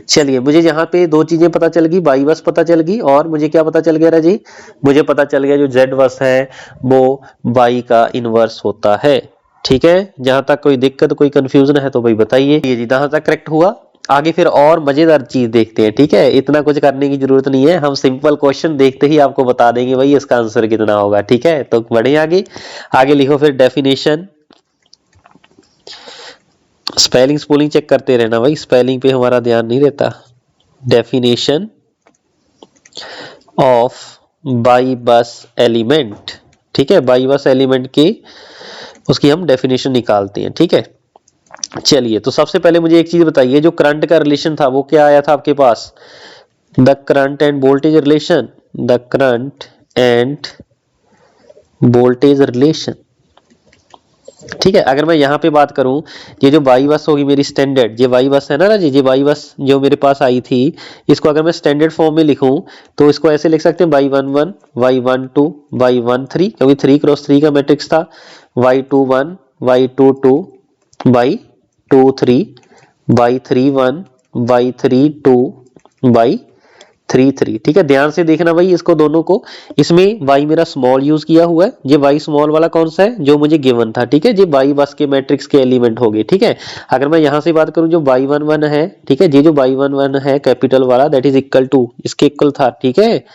चलिए मुझे यहाँ पे दो चीजें पता चल गई, बाई बस पता चल गई और मुझे क्या पता चल गया राजी, मुझे पता चल गया जो जेड बस है वो बाई का इनवर्स होता है, ठीक है। जहां तक कोई दिक्कत कोई कंफ्यूजन है तो भाई बताइए। ये जी जहां तक करेक्ट हुआ। आगे फिर और मजेदार चीज देखते हैं, ठीक है। इतना कुछ करने की जरूरत नहीं है, हम सिंपल क्वेश्चन देखते ही आपको बता देंगे भाई इसका आंसर कितना होगा, ठीक है। तो बढ़े आगे, आगे लिखो फिर डेफिनेशन। स्पेलिंग स्पेलिंग चेक करते रहना भाई, स्पेलिंग पे हमारा ध्यान नहीं रहता। Definition of by bus element, ठीक है। बाई बस एलिमेंट की उसकी हम डेफिनेशन निकालते हैं, ठीक है। चलिए तो सबसे पहले मुझे एक चीज बताइए, जो करंट का रिलेशन था वो क्या आया था आपके पास, the current and voltage relation, the current and voltage relation, ठीक है। अगर मैं यहाँ पे बात करूं, ये जो बाई बस होगी मेरी स्टैंडर्ड, ये बाई बस है ना जी, ये बाई बस जो मेरे पास आई थी इसको अगर मैं स्टैंडर्ड फॉर्म में लिखूं तो इसको ऐसे लिख सकते हैं बाई 1 1 वाई 1 2 वाई 1 3, क्योंकि 3x3 का मैट्रिक्स था, Y 2 1 Y 2 2 Y 2 3 Y 3 1 Y 3 2 Y 3 3, ठीक है। ध्यान से देखना भाई इसको दोनों को, इसमें y मेरा स्मॉल यूज किया हुआ है, ये y स्मॉल वाला कौन सा है जो मुझे गिवन था, ठीक है। ये y बस के मैट्रिक्स के एलिमेंट हो गए, ठीक है। अगर मैं यहां से बात करूं जो y 1 1 है, ठीक है, ये जो y 1 1 है कैपिटल वाला दैट इज इक्वल टू इसके इक्वल था, ठीक है,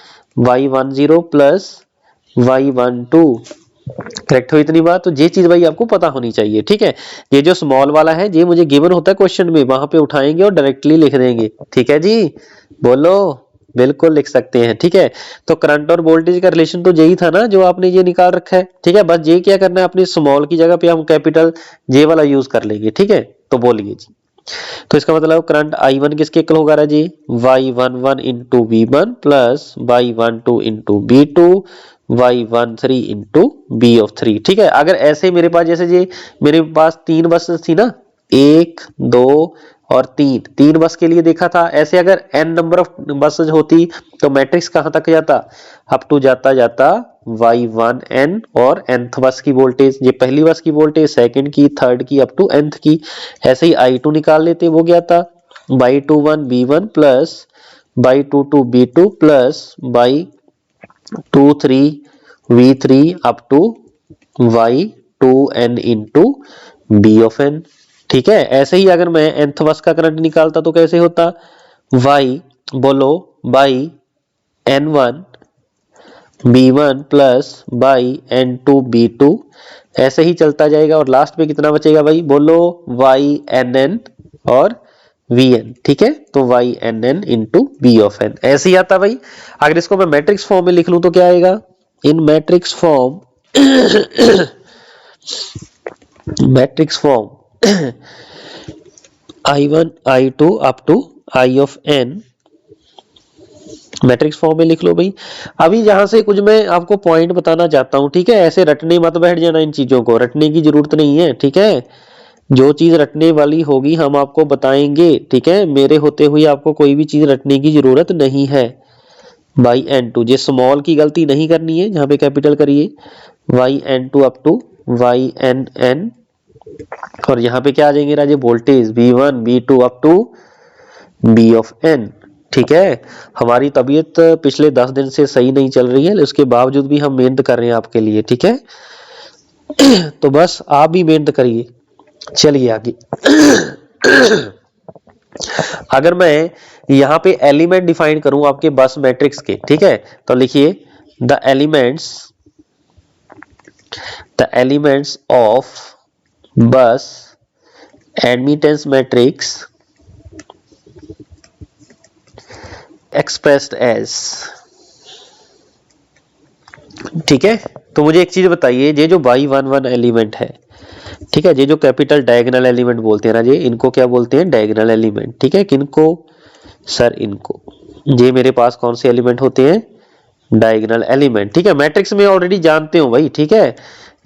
y 1 0 प्लस y 1 2, करेक्ट हो इतनी बात। तो ये चीज भाई आपको पता होनी चाहिए, ठीक है। ये जो स्मॉल वाला है ये मुझे गिवन होता है क्वेश्चन में, वहां पे उठाएंगे और डायरेक्टली लिख देंगे, ठीक है जी, बोलो बिल्कुल लिख सकते हैं, ठीक है। तो करंट और वोल्टेज का रिलेशन तो यही था ना जो आपने ये निकाल रखा है, ठीक है। बस ये क्या करना है, अपनी स्मॉल की जगह पे हम कैपिटल जे वाला यूज कर लेंगे, ठीक है। तो बोलिए जी, तो इसका मतलब करंट I1 किसके इक्वल होगा जी, y11 into V1 plus y12 into V2 y13 into B of 3, ठीक है। अगर ऐसे मेरे पास जैसे ये मेरे पास 3 बसेस थी ना, 1 2 और 3 बस के लिए देखा था। ऐसे अगर n नंबर ऑफ बसेज होती तो मैट्रिक्स कहां तक जाता, अप टू जाता जाता y1n और nth बस की वोल्टेज, ये पहली बस की वोल्टेज, सेकंड की, थर्ड की, अप टू nth की। ऐसे ही i2 निकाल लेते, वो क्या था y21 b1 plus y22 b2 plus y23 v3 up to y2n into b of n। ठीक है, ऐसे ही अगर मैं nth बस का करंट निकालता तो कैसे होता, y बोलो by n1 b1 plus by n2 b2, ऐसे ही चलता जाएगा और लास्ट में कितना बचेगा भाई, बोलो ynn और vn। ठीक है, तो ynn into b of n ऐसे ही आता भाई। अगर इसको मैं मैट्रिक्स फॉर्म में लिख लूं तो क्या आएगा, in matrix form matrix form I1 I2 up to I of n matrix form में लिख लो भाई। अभी जहां से कुछ मैं आपको पॉइंट बताना चाहता हूं, ठीक है, ऐसे रटने मत बैठ जाना, इन चीजों को रटने की जरूरत नहीं है। ठीक है, जो चीज रटने वाली होगी हम आपको बताएंगे। ठीक है, मेरे होते हुए आपको कोई भी चीज रटने की जरूरत नहीं है। बाई n2 जे स्मॉल की गलती नहीं करनी है, जहां पे कैपिटल करिए yn2 अप टू ynn और यहाँ पे क्या आ जाएंगे राजे, voltage v1 v2 up to b of n। ठीक है, हमारी तबीयत पिछले 10 दिन से सही नहीं चल रही है, उसके बावजूद भी हम मेहनत कर रहे हैं आपके लिए। ठीक है, तो बस आप भी मेहनत करिए। चलिए आगे अगर मैं यहाँ पे एलिमेंट डिफाइन करूं आपके बस मैट्रिक्स के, ठीक है, तो लिखिए द एलिमेंट्स ऑफ बस एडमिटेंस मैट्रिक्स एक्सप्रेस्ड एज। ठीक है, तो मुझे एक चीज बताइए, ये जो y11 एलिमेंट है, ठीक है, ये जो कैपिटल डायगोनल एलिमेंट बोलते हैं ना, ये इनको क्या बोलते हैं, डायगोनल एलिमेंट। ठीक है, किनको सर, इनको। ये मेरे पास कौन से एलिमेंट होते हैं, डायगोनल एलिमेंट। ठीक है, मैट्रिक्स में ऑलरेडी जानते हो भाई। ठीक है,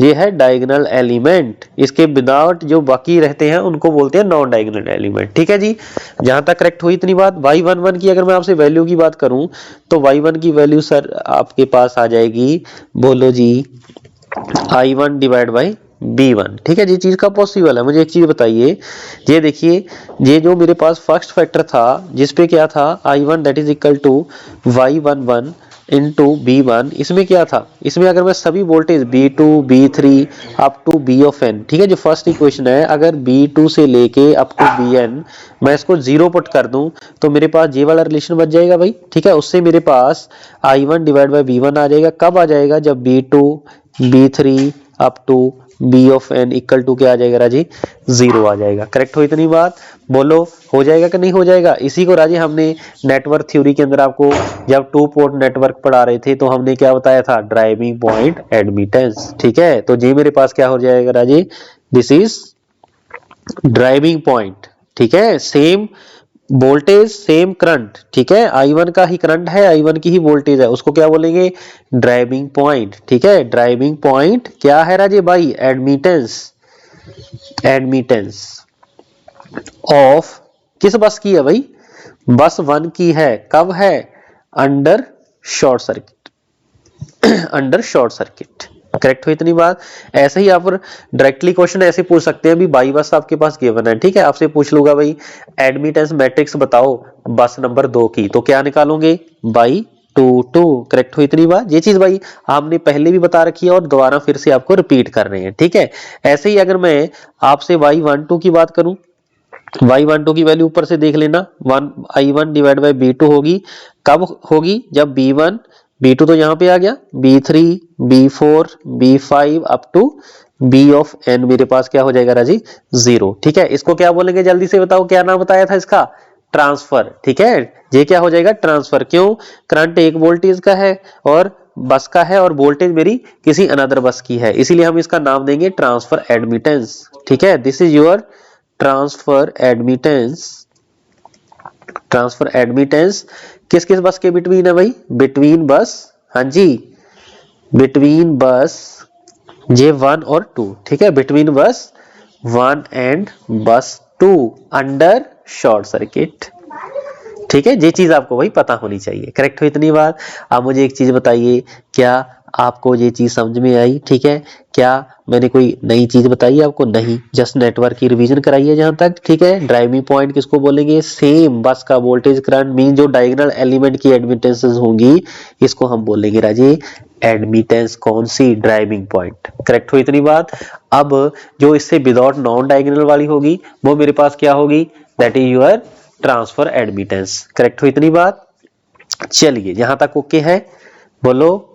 ये है डायगोनल एलिमेंट, इसके विदाउट जो बाकी रहते हैं उनको बोलते हैं नॉन डायगोनल एलिमेंट। ठीक है जी, जहां तक करेक्ट हुई इतनी बात। y11 की अगर मैं आपसे वैल्यू की बात करूं तो y1 की वैल्यू सर आपके पास आ जाएगी, बोलो जी i1 डिवाइड बाई b1। ठीक है, ये चीज का पॉसिबल है। मुझे एक चीज बताइए, ये देखिए, ये जो मेरे पास फर्स्ट फैक्टर था जिसपे क्या था i1 that is equal to y11 into b1, इसमें क्या था, इसमें अगर मैं सभी voltage b2 b3 up to b of n, ठीक है, जो फर्स्ट इक्वेशन है, अगर b2 से लेके अप टू bn मैं इसको जीरो पुट कर दूं तो मेरे पास ये वाला रिलेशन बच जाएगा भाई। ठीक है, उससे मेरे पास i1 डिवाइड बाई b1 आ जाएगा। कब आ जाएगा, जब b2 b3 up to b of n equal to क्या आ जाएगा राजी, जीरो आ जाएगा। करेक्ट हो इतनी बात, बोलो हो जाएगा कि नहीं हो जाएगा। इसी को राजी हमने नेटवर्क थ्योरी के अंदर आपको जब 2 पोर्ट नेटवर्क पढ़ा रहे थे तो हमने क्या बताया था, ड्राइविंग पॉइंट एडमिटेंस। ठीक है, तो जी मेरे पास क्या हो जाएगा राजी, दिस इज ड्राइविंग पॉइंट। ठीक है, सेम वोल्टेज सेम करंट, ठीक है, I1 का ही करंट है, I1 की ही वोल्टेज है, उसको क्या बोलेंगे, ड्राइविंग पॉइंट। ठीक है, ड्राइविंग पॉइंट क्या है राजे भाई, एडमिटेंस ऑफ किस बस की है भाई, बस 1 की है। कब है, अंडर शॉर्ट सर्किट। करेक्ट हो इतनी बात। ऐसे ही आप डायरेक्टली क्वेश्चन ऐसे पूछ सकते हैं, अभी बाई बस आपके पास गिवन है, ठीक है, आपसे पूछ लूंगा भाई एडमिटेंस मैट्रिक्स बताओ बस नंबर 2 की, तो क्या निकालोगे, बाई 2 करेक्ट हो इतनी बात। ये चीज भाई आपने पहले भी बता रखी है और दोबारा फिर से आपको रिपीट कर रहे हैं। ठीक है, ऐसे ही अगर मैं आपसे y12 की बात करूं, y12 की वैल्यू ऊपर से देख लेना, i1 डिवाइड बाई b2 होगी। कब होगी, जब b1 b2 तो यहाँ पे आ गया, b3 b4 b5 up to b of n मेरे पास क्या हो जाएगा राजी, जीरो। ठीक है, इसको क्या बोलेंगे जल्दी से बताओ, क्या नाम बताया था इसका, ट्रांसफर। ठीक है, ये क्या हो जाएगा, ट्रांसफर। क्यों, करंट एक वोल्टेज का है और बस का है और वोल्टेज मेरी किसी अनदर बस की है, इसीलिए हम इसका नाम देंगे ट्रांसफर एडमिटेंस। ठीक है, this is your transfer admittance किस किस बस के बिटवीन है भाई, बिटवीन बस, हाँ जी, बिटवीन बस J1 और 2। ठीक है, बिटवीन बस 1 एंड बस 2 अंडर शॉर्ट सर्किट। ठीक है, ये चीज आपको भाई पता होनी चाहिए। करेक्ट हो इतनी बात। अब मुझे एक चीज बताइए, क्या आपको ये चीज समझ में आई? ठीक है, क्या मैंने कोई नई चीज बताई आपको? नहीं, जस्ट नेटवर्क की रिवीजन कराई है जहां तक। ठीक है, ड्राइविंग पॉइंट किसको बोलेंगे? सेम बस का वोल्टेज करंट मीन जो डायगोनल एलिमेंट की एडमिटेंसेस होंगी इसको हम बोलेंगे राजे एडमिटेंस। कौन सी? Driving point. करेक्ट हो इतनी बात। अब जो इससे विदाउट नॉन डायगोनल वाली होगी वो मेरे पास क्या होगी? That is your transfer admittance. Correct हो इतनी बात। चलिए यहां तक ओके है? बोलो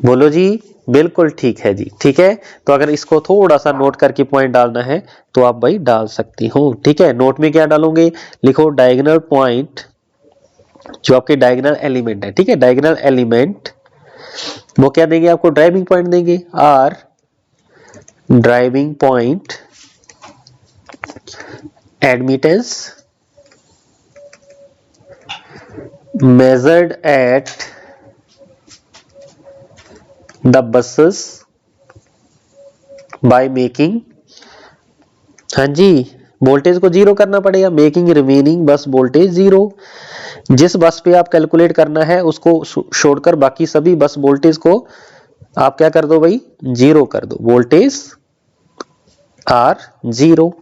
बोलो जी। बिल्कुल ठीक है जी। ठीक है, तो अगर इसको थोड़ा सा नोट करके पॉइंट डालना है तो आप भाई डाल सकती हो। ठीक है, नोट में क्या डालोगे? लिखो डायगोनल पॉइंट, जो आपके डायगोनल एलिमेंट है। ठीक है, डायगोनल एलिमेंट वो क्या देंगे आपको? ड्राइविंग पॉइंट देंगे। Are driving point admittance measured at the buses by making, हाँ जी, वोल्टेज को जीरो करना पड़ेगा। Making remaining bus voltage zero. जिस बस पे आप कैलकुलेट करना है उसको छोड़कर बाकी सभी बस वोल्टेज को आप क्या कर दो भाई? जीरो कर दो। Voltage are zero.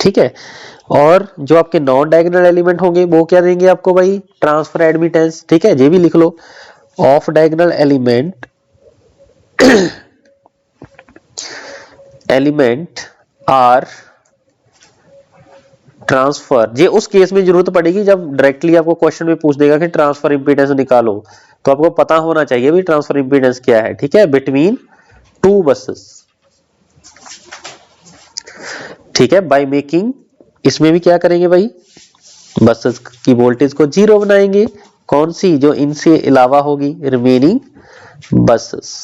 ठीक है, और जो आपके नॉन डायगोनल एलिमेंट होंगे वो क्या देंगे आपको भाई? Transfer admittance. ठीक है, ये भी लिख लो। Off diagonal element are transfer. ये उस केस में जरूरत पड़ेगी जब डायरेक्टली आपको क्वेश्चन में पूछ देगा कि ट्रांसफर इंपीडेंस निकालो, तो आपको पता होना चाहिए भी ट्रांसफर इंपीडेंस क्या है। ठीक है, बिटवीन टू बसेस। ठीक है, बाय मेकिंग, इसमें भी क्या करेंगे भाई? बसेस की वोल्टेज को जीरो बनाएंगे। कौन सी? जो इनसे अलावा होगी, remaining buses.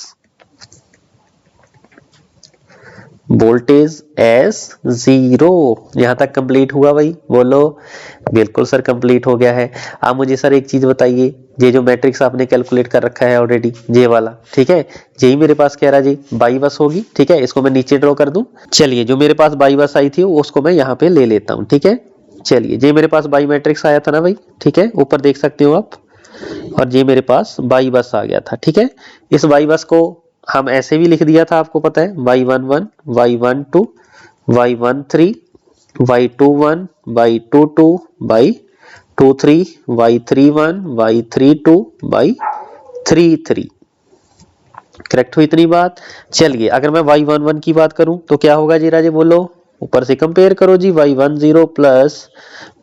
Voltage S zero. यहां तक कंप्लीट हुआ भाई? बोलो। बिल्कुल सर कंप्लीट हो गया है। आप मुझे सर एक चीज बताइए, ये जो मैट्रिक्स आपने कैलकुलेट कर रखा है ऑलरेडी, ये वाला, ठीक है, यही मेरे पास कह रहा जी बाई बस होगी। ठीक है, इसको मैं नीचे ड्रॉ कर दूं। चलिए, जो मेरे पास बाई बस आई थी उसको मैं यहाँ पे ले लेता हूँ। ठीक है, चलिए, ये मेरे पास बाई मैट्रिक्स आया था ना भाई। ठीक है, ऊपर देख सकते हो आप, और ये मेरे पास बाई बस आ गया था। ठीक है, इस बाई बस को हम ऐसे भी लिख दिया था, आपको पता है, y11 y12 y13 y21 y22 y23 y31 y32 y33। Correct हुई इतनी बात। चलिए, अगर मैं y11 की बात करूं तो क्या होगा जी राजे? बोलो, ऊपर से कंपेयर करो जी। y10 प्लस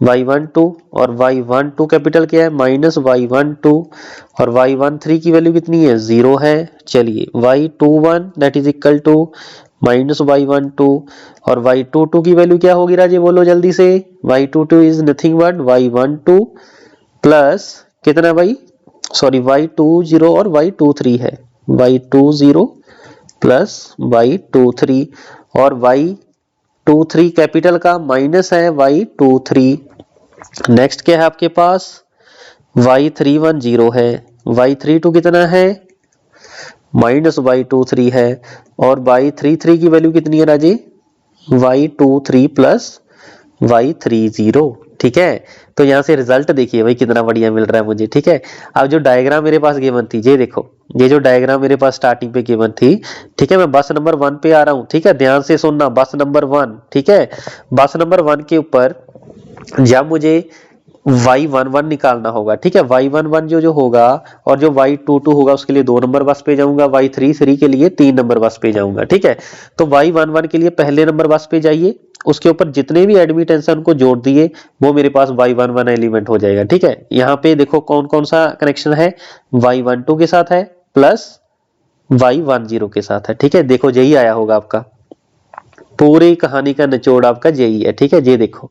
y12, और y12 कैपिटल क्या है? माइनस y12, और y13 की वैल्यू कितनी है? जीरो है। चलिए, y21 that is equal to minus y12, और y22 की वैल्यू क्या होगी राजे? बोलो जल्दी से। y22 is nothing but y12 plus कितना भाई? सॉरी, y20 और y23 है। y20 प्लस y23, और y23 कैपिटल का माइनस है y23। नेक्स्ट क्या है आपके पास? y310 है। y32 कितना है? माइनस y23 है, और y33 की वैल्यू कितनी है राजे? y23 plus y30। ठीक है, तो यहां से रिजल्ट देखिए भाई कितना बढ़िया मिल रहा है मुझे। ठीक है, अब जो डायग्राम मेरे पास गिवन थी, ये देखो, ये जो डायग्राम मेरे पास स्टार्टिंग पे गिवन थी, ठीक है, मैं बस नंबर 1 पे आ रहा हूं। ठीक है, ध्यान से सुनना, बस नंबर 1। ठीक है, बस नंबर 1 के ऊपर जब मुझे y11 निकालना होगा, ठीक है, y11 जो होगा, और जो y22 होगा उसके लिए 2 नंबर बस पे जाऊंगा, y33 के लिए 3 नंबर बस पे जाऊंगा। ठीक है, तो y11 के लिए पहले नंबर बस पे जाइए, उसके ऊपर जितने भी एडमिटेंस को जोड़ दिए वो मेरे पास y11 एलिमेंट हो जाएगा। ठीक है, यहाँ पे देखो कौन कौन सा कनेक्शन है, y12 के साथ है प्लस y10 के साथ है। ठीक है, देखो यही आया होगा आपका, पूरी कहानी का निचोड़ आपका यही है। ठीक है, ये देखो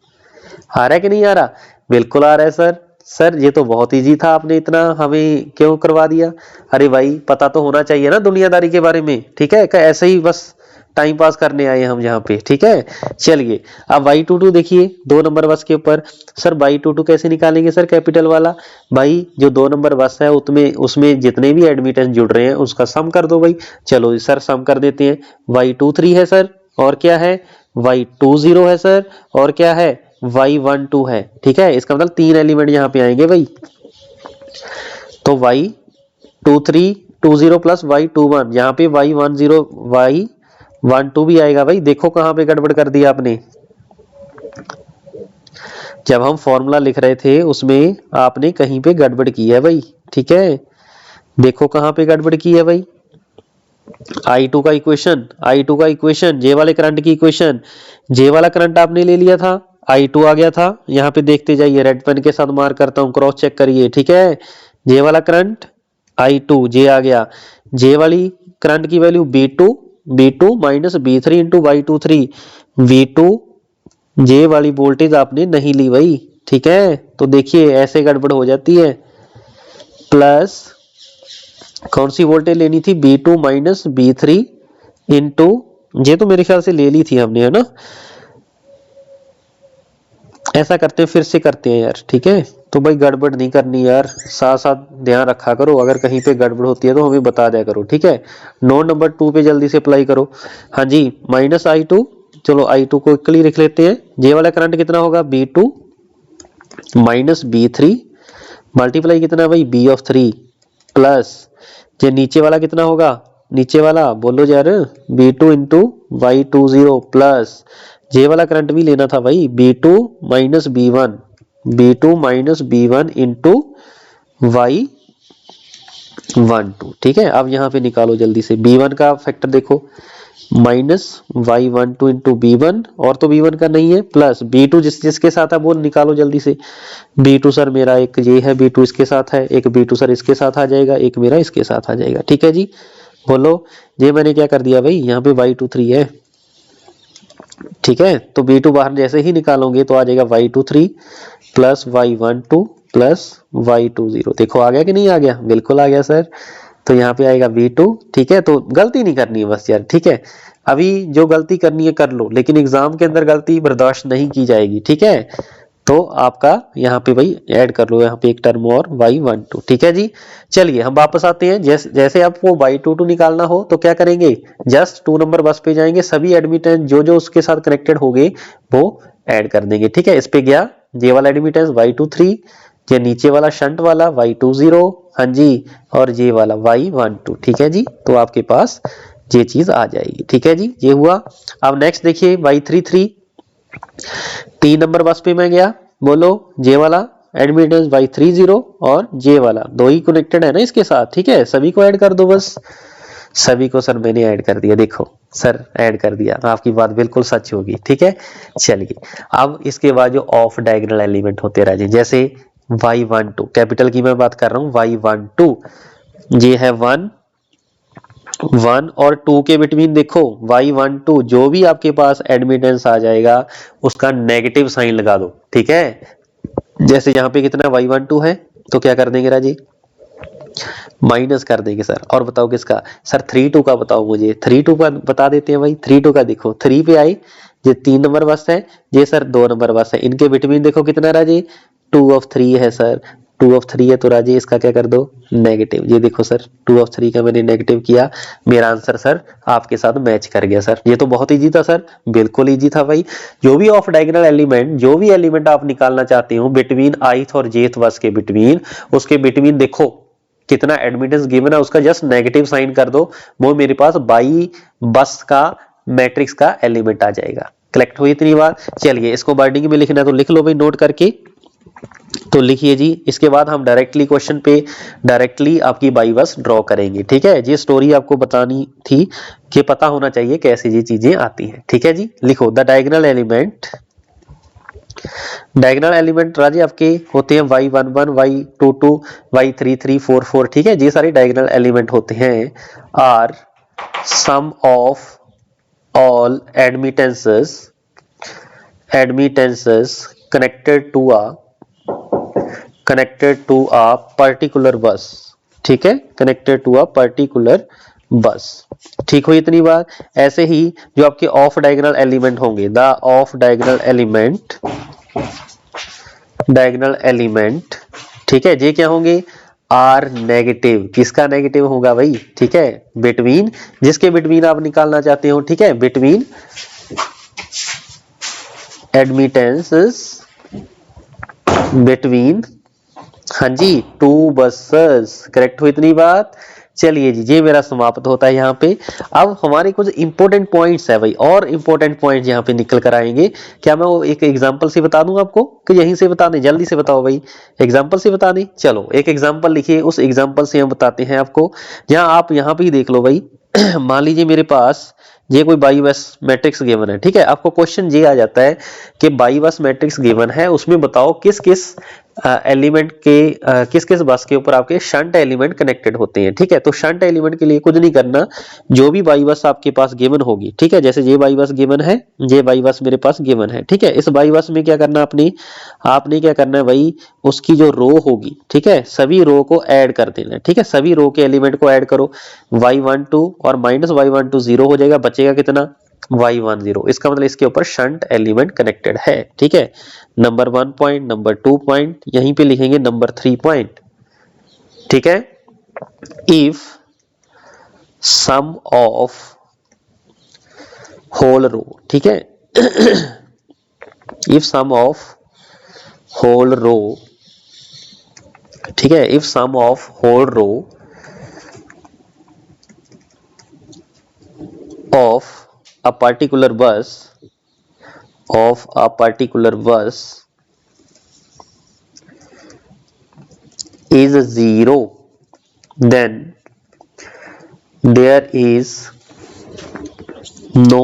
आ रहा है कि नहीं आ रहा? बिल्कुल आ रहा है सर। सर ये तो बहुत इजी था, आपने इतना हमें क्यों करवा दिया? अरे भाई, पता तो होना चाहिए ना दुनियादारी के बारे में। ठीक है, ऐसे ही बस टाइम पास करने आए हम यहाँ पे। ठीक है, चलिए, अब y22 देखिए 2 नंबर बस के ऊपर। सर y22 कैसे निकालेंगे सर? कैपिटल वाला भाई, जो 2 नंबर बस है उसमें जितने भी एडमिटेंस जुड़ रहे हैं उसका सम कर दो भाई। चलो सर, सम कर देते हैं। y23 है सर, और क्या है y20 है सर, और क्या है y12 है। ठीक है, इसका मतलब 3 एलिमेंट यहाँ पे आएंगे भाई। तो y2320 प्लस y21, यहाँ पे y10 y12 भी आएगा भाई। देखो कहाँ पे गड़बड़ कर दिया आपने, जब हम फॉर्मूला लिख रहे थे उसमें आपने कहीं पे गड़बड़ की है भाई। ठीक है, देखो कहाँ पे गड़बड़ की है भाई। I2 का इक्वेशन, जे वाले करंट की इक्वेशन, जे वाला करंट आपने ले लिया था, I2 आ गया था। यहाँ पे देखते जाइए, रेड पेन के साथ मार्क करता हूँ, क्रॉस चेक करिए। ठीक है, जे वाला करंट I2, जे आ गया। जे वाली करंट की value B2 minus B3 into Y23, V2 जे वाली वोल्टेज आपने नहीं ली भाई। ठीक है, तो देखिए ऐसे गड़बड़ हो जाती है। प्लस कौन सी वोल्टेज लेनी थी, B2 माइनस B3 इंटू, ये तो मेरे ख्याल से ले ली थी हमने, है ना। ऐसा करते हैं, फिर से करते हैं यार। ठीक है, तो भाई गड़बड़ नहीं करनी यार, साथ साथ ध्यान रखा करो, अगर कहीं पे गड़बड़ होती है तो हमें बता दिया करो। ठीक है, नोट नंबर 2 पे जल्दी से अप्लाई करो। हाँ जी, माइनस I2, चलो I2 को इक्वली लिख लेते हैं। जे वाला करंट कितना होगा, B2 माइनस B3 मल्टीप्लाई कितना भाई B3 प्लस ये नीचे वाला कितना होगा, नीचे वाला बोलो यार, B2 इंटू Y20 प्लस जे वाला करंट भी लेना था भाई, B2 minus B1 into Y12। ठीक है, अब यहाँ पे निकालो जल्दी से B1 का फैक्टर, देखो माइनस Y12 इंटू B1, और तो B1 का नहीं है, प्लस B2 जिसके साथ है वो निकालो जल्दी से। B2 सर मेरा एक ये है, B2 इसके साथ है, एक B2 सर इसके साथ आ जाएगा, एक मेरा इसके साथ आ जाएगा। ठीक है जी, बोलो। ये मैंने क्या कर दिया भाई, यहाँ पे Y23 है। ठीक है, तो B2 बाहर जैसे ही निकालोगे तो आ जाएगा Y23 plus Y12 plus Y20। देखो आ गया कि नहीं आ गया, बिल्कुल आ गया सर। तो यहाँ पे आएगा V2। ठीक है, तो गलती नहीं करनी है बस यार। ठीक है, अभी जो गलती करनी है कर लो, लेकिन एग्जाम के अंदर गलती बर्दाश्त नहीं की जाएगी। ठीक है, तो आपका यहाँ पे भाई ऐड कर लो, यहाँ पे एक टर्म और Y12। ठीक है जी, चलिए हम वापस आते हैं। जैसे आपको Y22 निकालना हो तो क्या करेंगे, जस्ट 2 नंबर बस पे जाएंगे, सभी एडमिटेंस जो जो उसके साथ कनेक्टेड हो गए वो ऐड कर देंगे। ठीक है, इस पे गया जे वाला एडमिटेंस Y23, ये नीचे वाला शंट वाला Y20, हाँ जी, और जे वाला Y12। ठीक है जी, तो आपके पास ये चीज आ जाएगी। ठीक है जी, ये हुआ। अब नेक्स्ट देखिए Y33, 3 नंबर बस पे मैं गया, बोलो जे वाला एडमिटेंस Y30 और जे वाला दो ही कनेक्टेड है ना इसके साथ। ठीक है, सभी को ऐड कर दो बस। सभी को सर मैंने ऐड कर दिया, देखो सर ऐड कर दिया, आपकी बात बिल्कुल सच होगी। ठीक है, चलिए अब इसके बाद जो ऑफ डायगोनल एलिमेंट होते रहे, जैसे Y12 कैपिटल की मैं बात कर रहा हूँ, Y12 ये है 1 और 2 के बिटवीन देखो Y12 जो भी आपके पास एडमिटेंस आ जाएगा उसका नेगेटिव साइन लगा दो। ठीक है, जैसे यहाँ पे कितना Y12 है तो क्या कर देंगे राजी, माइनस कर देंगे सर। और बताओ किसका सर, 32 का बताओ मुझे, 32 का बता देते हैं भाई। 32 का देखो 3 पे आई, ये 3 नंबर बस है, ये सर 2 नंबर बस है, इनके बिटवीन देखो कितना राजी 2 ऑफ 3 है सर, 2 ऑफ 3 है, तो राजी इसका क्या कर दो नेगेटिव। ये देखो सर 2 ऑफ 3 का मैंने नेगेटिव किया, मेरा आंसर सर आपके साथ मैच कर गया सर। ये तो बहुत इजी था सर, बिल्कुल इजी था भाई। जो भी ऑफ डायगोनल एलिमेंट, जो भी एलिमेंट आप निकालना चाहते हो बिटवीन ith और jth बस के बिटवीन, उसके बिटवीन देखो कितना एडमिटेंस गिवन है, उसका जस्ट नेगेटिव साइन कर दो, वो मेरे पास बाई बस का मैट्रिक्स का एलिमेंट आ जाएगा। कलेक्ट हुई इतनी बात। चलिए इसको वर्डिंग में लिखना है तो लिख लो भाई नोट करके, तो लिखिए जी। इसके बाद हम डायरेक्टली क्वेश्चन पे डायरेक्टली आपकी बाई बस ड्रॉ करेंगे। ठीक है, ये स्टोरी आपको बतानी थी कि पता होना चाहिए कैसे ये चीजें आती हैं। ठीक है जी, लिखो the diagonal element, diagonal element राजी आपके होते हैं Y11, Y22, Y33, 44। ठीक है, ये सारे डायगोनल एलिमेंट होते हैं। Are sum of all admittances connected to a particular bus। ठीक है, connected to a particular bus। ठीक हुई इतनी बात। ऐसे ही जो आपके ऑफ डायगोनल एलिमेंट होंगे, द ऑफ डायगोनल एलिमेंट, ठीक है, ये क्या होंगे, आर नेगेटिव, किसका नेगेटिव होगा भाई, ठीक है, बिटवीन, जिसके बिटवीन आप निकालना चाहते हो, ठीक है, बिटवीन एडमिटेंसेस बिटवीन, हाँ जी, टू बसेस, करेक्ट हुई इतनी बात। चलिए जी, ये मेरा समाप्त होता है यहाँ पे। अब हमारे कुछ इंपॉर्टेंट पॉइंट्स है भाई, और इंपॉर्टेंट पॉइंट यहाँ पे निकल कर आएंगे। क्या मैं वो एक एग्जांपल से बता दूं आपको कि यहीं से बता दें, जल्दी से बताओ भाई, एग्जांपल से बता दें। चलो एक एग्जांपल लिखिए, उस एग्जांपल से हम बताते हैं आपको। जहां आप यहाँ पे ही देख लो भाई मान लीजिए मेरे पास ये कोई बाई बस मैट्रिक्स गिवन है, ठीक है, आपको क्वेश्चन ये आ जाता है कि बाई बस मैट्रिक्स गिवन है, उसमें बताओ किस किस एलिमेंट के किस किस बस के ऊपर आपके शंट एलिमेंट कनेक्टेड होते हैं, ठीक है। तो शंट एलिमेंट के लिए कुछ नहीं करना, जो भी बाई बस आपके पास गिवन होगी, ठीक है, जैसे ये बाई बस गिवन है, ये बाई बस मेरे पास गिवन है, ठीक है, इस बाई बस में क्या करना आपने क्या करना है भाई, उसकी जो रो होगी, ठीक है, सभी रो को ऐड कर देना है, ठीक है, सभी रो के एलिमेंट को ऐड करो, y12 और माइनस y12 0 हो जाएगा, बचेगा कितना, y10। इसका मतलब इसके ऊपर शंट एलिमेंट कनेक्टेड है, ठीक है। नंबर 1 पॉइंट, नंबर 2 पॉइंट, यहीं पे लिखेंगे नंबर 3 पॉइंट, ठीक है। If sum of whole row, ठीक है if sum of whole row, ठीक है, if sum of whole row of a particular bus is 0, then there is no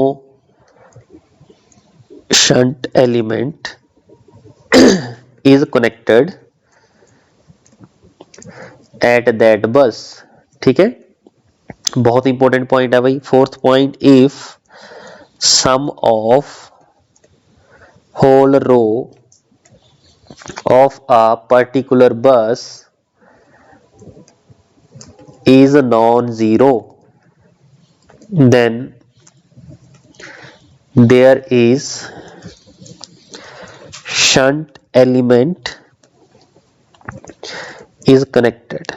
shunt element is connected at that bus, ठीक है। बहुत important point है भाई। 4th point, if sum of whole row of a particular bus is non zero, then there is shunt element is connected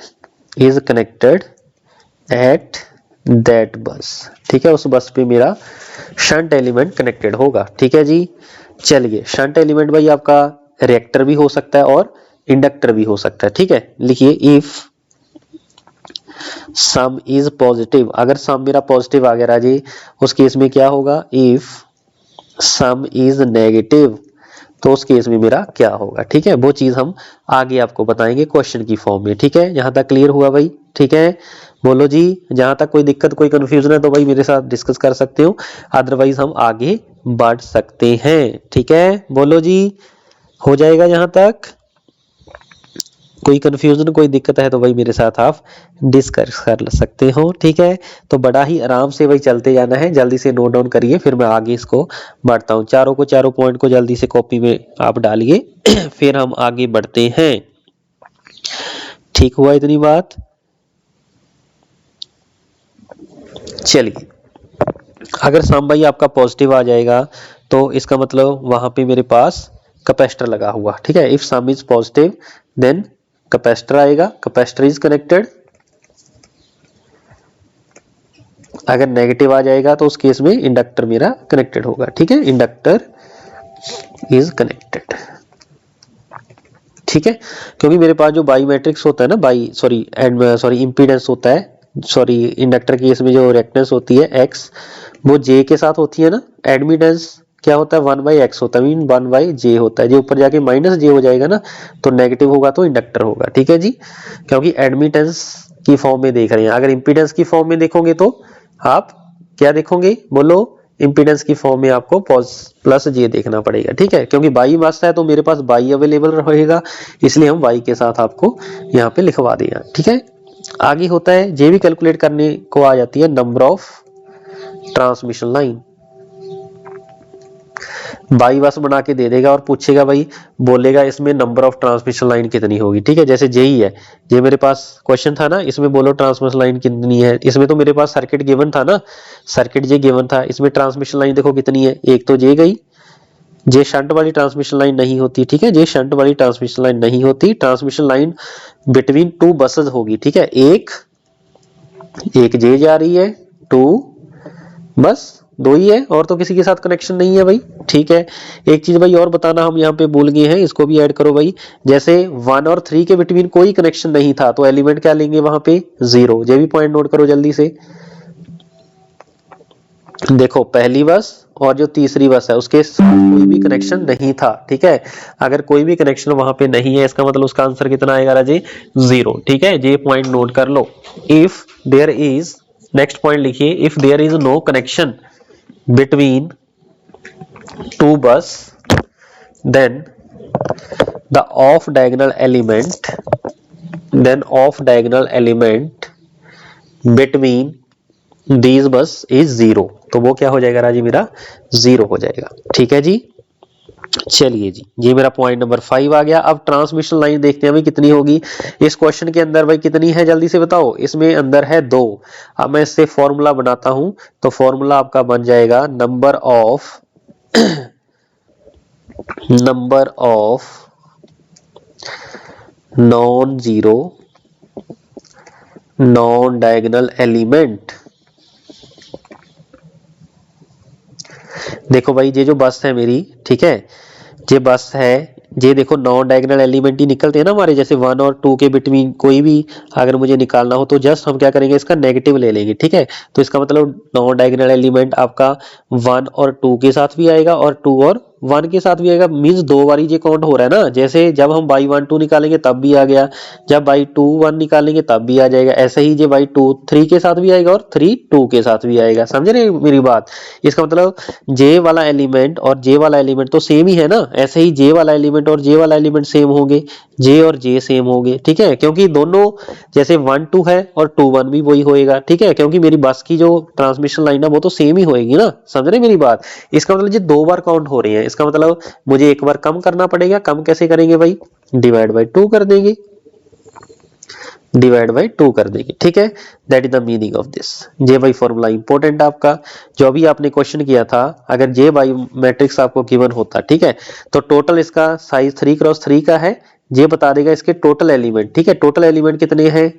at that bus, ठीक है, उस बस पे मेरा शंट एलिमेंट कनेक्टेड होगा, ठीक है जी। चलिए, शंट एलिमेंट भाई आपका रिएक्टर भी हो सकता है और इंडक्टर भी हो सकता है, ठीक है। लिखिए, इफ सम इज पॉजिटिव, अगर सम मेरा पॉजिटिव आ गया राजी, उस केस में क्या होगा, इफ सम इज नेगेटिव, तो उस केस में मेरा क्या होगा, ठीक है, वो चीज हम आगे आपको बताएंगे क्वेश्चन की फॉर्म में, ठीक है। यहां तक क्लियर हुआ भाई, ठीक है, बोलो जी। जहां तक कोई दिक्कत कोई कंफ्यूजन है तो भाई मेरे साथ डिस्कस कर सकते हो, अदरवाइज हम आगे बढ़ सकते हैं, ठीक है, बोलो जी, हो जाएगा। यहां तक कोई कंफ्यूजन कोई दिक्कत है तो भाई मेरे साथ आप डिस्कस कर सकते हो, ठीक है। तो बड़ा ही आराम से भाई चलते जाना है, जल्दी से नोट डाउन करिए, फिर मैं आगे इसको बढ़ता हूँ। चारों पॉइंट को जल्दी से कॉपी में आप डालिए फिर हम आगे बढ़ते हैं, ठीक हुआ इतनी बात। चलिए, अगर सम भाई आपका पॉजिटिव आ जाएगा तो इसका मतलब वहां पे मेरे पास कैपेसिटर लगा हुआ, ठीक है। If sum is positive then capacitor आएगा, कैपेसिटर इज कनेक्टेड। अगर नेगेटिव आ जाएगा तो उस केस में इंडक्टर मेरा कनेक्टेड होगा, ठीक है, इंडक्टर इज कनेक्टेड, ठीक है। क्योंकि मेरे पास जो बाई मैट्रिक्स होता है ना, इंपीडेंस होता है, इंडक्टर केस में जो रिएक्टेंस होती है एक्स, वो जे के साथ होती है ना। एडमिटेंस क्या होता है, 1/x होता है, मीन 1/j होता है, जो ऊपर जाके -j हो जाएगा ना, तो नेगेटिव होगा तो इंडक्टर होगा, ठीक है जी। क्योंकि एडमिटेंस की फॉर्म में देख रहे हैं, अगर इंपीडेंस की फॉर्म में देखोगे तो आप क्या देखोगे, बोलो, इंपीडेंस की फॉर्म में आपको +j देखना पड़ेगा, ठीक है। क्योंकि बाई मस्त है तो मेरे पास बाई अवेलेबल रहेगा, इसलिए हम बाई के साथ आपको यहाँ पे लिखवा दिया, ठीक है। आगे होता है, जे भी कैलकुलेट करने को आ जाती है number of transmission line. By bus बना के दे देगा और पूछेगा भाई, बोलेगा इसमें नंबर ऑफ ट्रांसमिशन लाइन कितनी होगी, ठीक है। जैसे जेई है, ये मेरे पास क्वेश्चन था ना, इसमें बोलो ट्रांसमिशन लाइन कितनी है, इसमें तो मेरे पास सर्किट गिवन था ना, सर्किट जे गिवन था, इसमें ट्रांसमिशन लाइन देखो कितनी है, एक तो जे गई, ये शंट वाली ट्रांसमिशन लाइन नहीं होती, ठीक है, ये शंट वाली ट्रांसमिशन लाइन नहीं होती, transmission line between two buses होगी, ठीक है, एक जे जा रही है, टू, बस दो ही है, और तो किसी के साथ कनेक्शन नहीं है भाई, ठीक है। एक चीज भाई और बताना हम यहाँ पे भूल गए हैं, इसको भी ऐड करो भाई, जैसे 1 और 3 के बिटवीन कोई कनेक्शन नहीं था तो एलिमेंट क्या लेंगे वहां पे, 0। ये भी पॉइंट नोट करो जल्दी से। देखो पहली बस और जो तीसरी बस है उसके कोई भी कनेक्शन नहीं था, ठीक है, अगर कोई भी कनेक्शन वहां पे नहीं है इसका मतलब उसका आंसर कितना आएगा राजे, 0, ठीक है, ये पॉइंट नोट कर लो। If there is, next point लिखिए, if there is no connection between two bus, then the off diagonal element between these bus is 0, तो वो क्या हो जाएगा राजी, मेरा 0 हो जाएगा, ठीक है जी। चलिए जी, ये मेरा पॉइंट नंबर 5 आ गया। अब ट्रांसमिशन लाइन देखते हैं भाई कितनी होगी इस क्वेश्चन के अंदर, भाई कितनी है जल्दी से बताओ। इसमें अंदर है 2। अब मैं इससे फॉर्मूला बनाता हूं, तो फॉर्मूला आपका बन जाएगा number of non zero non diagonal element. देखो भाई ये जो बस है मेरी, ठीक है, ये बस है, ये देखो नॉन डायगोनल एलिमेंट ही निकलते हैं ना हमारे, जैसे 1 और 2 के बिटवीन कोई भी अगर मुझे निकालना हो तो जस्ट हम क्या करेंगे, इसका नेगेटिव ले लेंगे, ठीक है। तो इसका मतलब नॉन डायगोनल एलिमेंट आपका 1 और 2 के साथ भी आएगा और 2 और 1 के साथ भी आएगा, मींस 2 बारी ये काउंट हो रहा है ना, जैसे जब हम बाई 1 2 निकालेंगे तब भी आ गया, जब बाई 2 1 निकालेंगे तब भी आ जाएगा, ऐसे ही ये बाई 2 3 के साथ भी आएगा और 3 2 के साथ भी आएगा, समझ रहे मेरी बात। इसका मतलब जे वाला एलिमेंट और जे वाला एलिमेंट तो सेम ही है ना, ऐसे ही जे वाला एलिमेंट और जे वाला एलिमेंट सेम होंगे, जे और जे सेम होंगे, ठीक है, क्योंकि दोनों जैसे 1 2 है और 2 1 भी वही होएगा, ठीक है, क्योंकि मेरी बस की जो ट्रांसमिशन लाइन है वो तो सेम ही होएगी ना, समझ रहे मेरी बात। इसका मतलब ये 2 बार काउंट हो रही है, इसका मतलब मुझे एक बार कम करना पड़ेगा, कम कैसे करेंगे भाई, डिवाइड बाय 2 कर देंगे, डिवाइड बाई 2 कर देंगे, ठीक है, that is the meaning of this. J by formula important आपका, जो अभी आपने क्वेश्चन किया था, अगर जे बाई मैट्रिक्स आपको गिवन होता, ठीक है, तो टोटल इसका साइज 3x3 का है, जे बता देगा इसके टोटल एलिमेंट, ठीक है, टोटल एलिमेंट कितने हैं,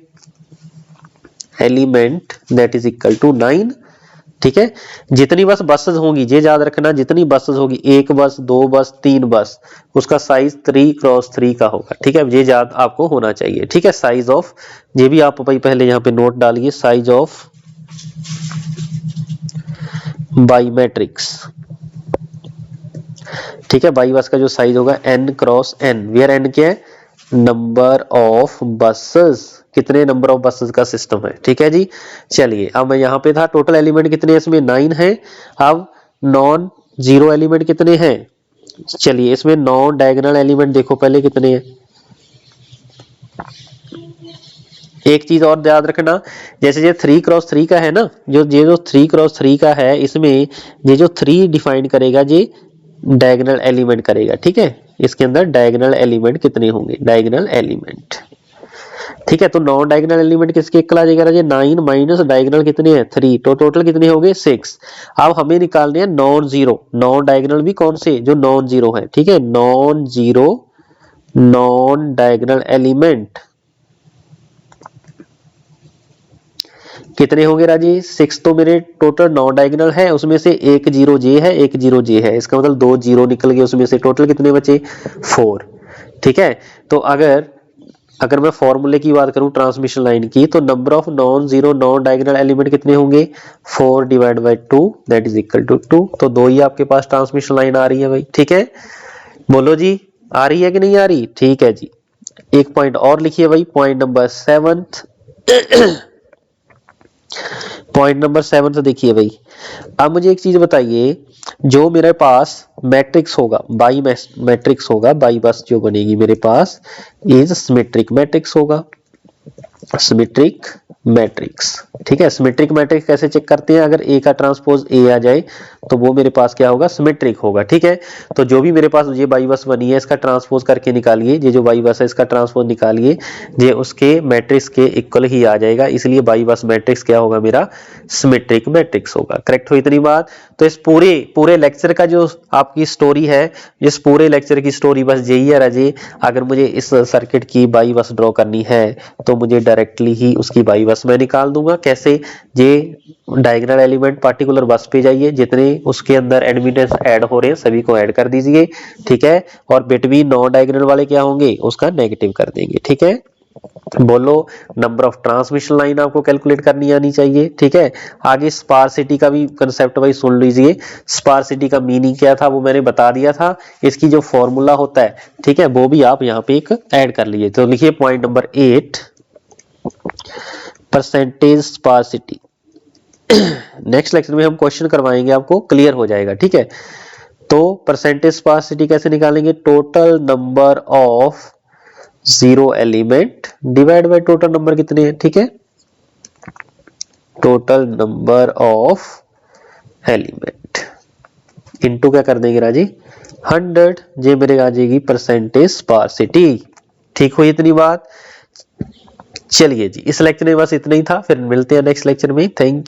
element that is equal to 9, ठीक है। जितनी बसेस होंगी ये याद रखना, जितनी बसेस होगी, 1 बस 2 बस 3 बस, उसका साइज 3x3 का होगा, ठीक है, ये याद आपको होना चाहिए, ठीक है। साइज ऑफ, ये भी आप भाई पहले यहाँ पे नोट डालिए, साइज ऑफ बाई मैट्रिक्स, ठीक है, बाई बस का जो साइज होगा n×n, वेयर n क्या है, नंबर ऑफ बसेस, कितने नंबर ऑफ बसेस का सिस्टम है, ठीक है जी। चलिए अब मैं यहाँ पे था, टोटल एलिमेंट कितने हैं इसमें, 9 है। अब नॉन जीरो एलिमेंट कितने हैं, चलिए इसमें नॉन डायगोनल एलिमेंट देखो पहले कितने हैं। एक चीज और याद रखना, जैसे ये 3x3 का है ना, जो 3x3 का है, इसमें ये जो 3 डिफाइन करेगा ये डायगोनल एलिमेंट करेगा, ठीक है, इसके अंदर डायगोनल एलिमेंट कितने होंगे, डायगोनल एलिमेंट, ठीक है। तो नॉन डायगोनल एलिमेंट किसके इक्वल आ जाएगा, 9 माइनस डायगोनल कितने हैं 3, तो टोटल कितने हो गए 6। अब हमें निकालने हैं नॉन जीरो, नॉन डायगोनल भी कौन से, जो नॉन जीरो है, ठीक है, non zero non diagonal element कितने होंगे राजी, 6 तो मेरे टोटल नॉन डायगोनल है, उसमें से एक 0 जे है, एक 0 जे है, इसका मतलब 2 0 निकल गए, उसमें से टोटल कितने बचे 4, ठीक है। तो अगर मैं फॉर्मूले की बात करूं ट्रांसमिशन लाइन की, तो number of non zero non diagonal element कितने होंगे, 4 divide by 2 that is equal to 2, तो 2 ही आपके पास ट्रांसमिशन लाइन आ रही है भाई, ठीक है। बोलो जी आ रही है कि नहीं आ रही, ठीक है जी। एक पॉइंट और लिखिए भाई, पॉइंट नंबर 7, पॉइंट नंबर 7 देखिए भाई। अब मुझे एक चीज बताइए, जो मेरे पास मैट्रिक्स होगा, बाई मैट्रिक्स होगा, बाई बस जो बनेगी मेरे पास इज सिमेट्रिक मैट्रिक्स होगा, सिमेट्रिक मैट्रिक्स। ठीक है, सिमेट्रिक मैट्रिक्स कैसे चेक करते हैं? अगर ए का ट्रांसपोज ए आ जाए तो वो मेरे पास क्या होगा? सिमेट्रिक होगा। ठीक है, तो जो भी मेरे पास ये बाई बस बनी है इसका ट्रांसपोज करके निकालिए, ये जो बाई बस है इसका ट्रांसपोज निकालिए, ये उसके मैट्रिक्स के इक्वल ही आ जाएगा, इसलिए बाई बस मैट्रिक्स क्या होगा? मेरा सिमेट्रिक मैट्रिक्स होगा। करेक्ट हुई इतनी बात? तो इस पूरे लेक्चर का जो आपकी स्टोरी है, इस पूरे लेक्चर की स्टोरी बस यही है राजे। अगर मुझे इस सर्किट की बाई बस ड्रॉ करनी है तो मुझे डायरेक्टली ही उसकी बाई बस मैं निकाल दूंगा। कैसे? ये डायगोनल एलिमेंट पार्टिकुलर बस पे जाइए, जितने उसके अंदर एडमिटेंस ऐड हो रहे हैं सभी को ऐड कर दीजिए। ठीक है, और बिटवीन नॉन डायगोनल वाले क्या होंगे? उसका नेगेटिव कर देंगे। ठीक है, बोलो नंबर ऑफ ट्रांसमिशन लाइन आपको कैलकुलेट करनी आनी चाहिए। ठीक है, आगे स्पार्सिटी का भी कंसेप्ट भाई सुन लीजिए। स्पार्सिटी का मीनिंग क्या था वो मैंने बता दिया था, इसकी जो फॉर्मूला होता है, ठीक है, वो भी आप यहाँ पे एक ऐड कर लीजिए। तो लिखिए point number 8, percentage sparsity. Next lecture में हम क्वेश्चन करवाएंगे, आपको क्लियर हो जाएगा। ठीक है, तो परसेंटेज स्पार्सिटी कैसे निकालेंगे? Total number of zero element divide by total number कितने हैं। ठीक है, total number of element into क्या कर देंगे राजी? 100, ये मेरे आ जाएगी परसेंटेज स्पार्सिटी। ठीक हुई इतनी बात? चलिए जी, इस लेक्चर में बस इतना ही था, फिर मिलते हैं नेक्स्ट लेक्चर में। थैंक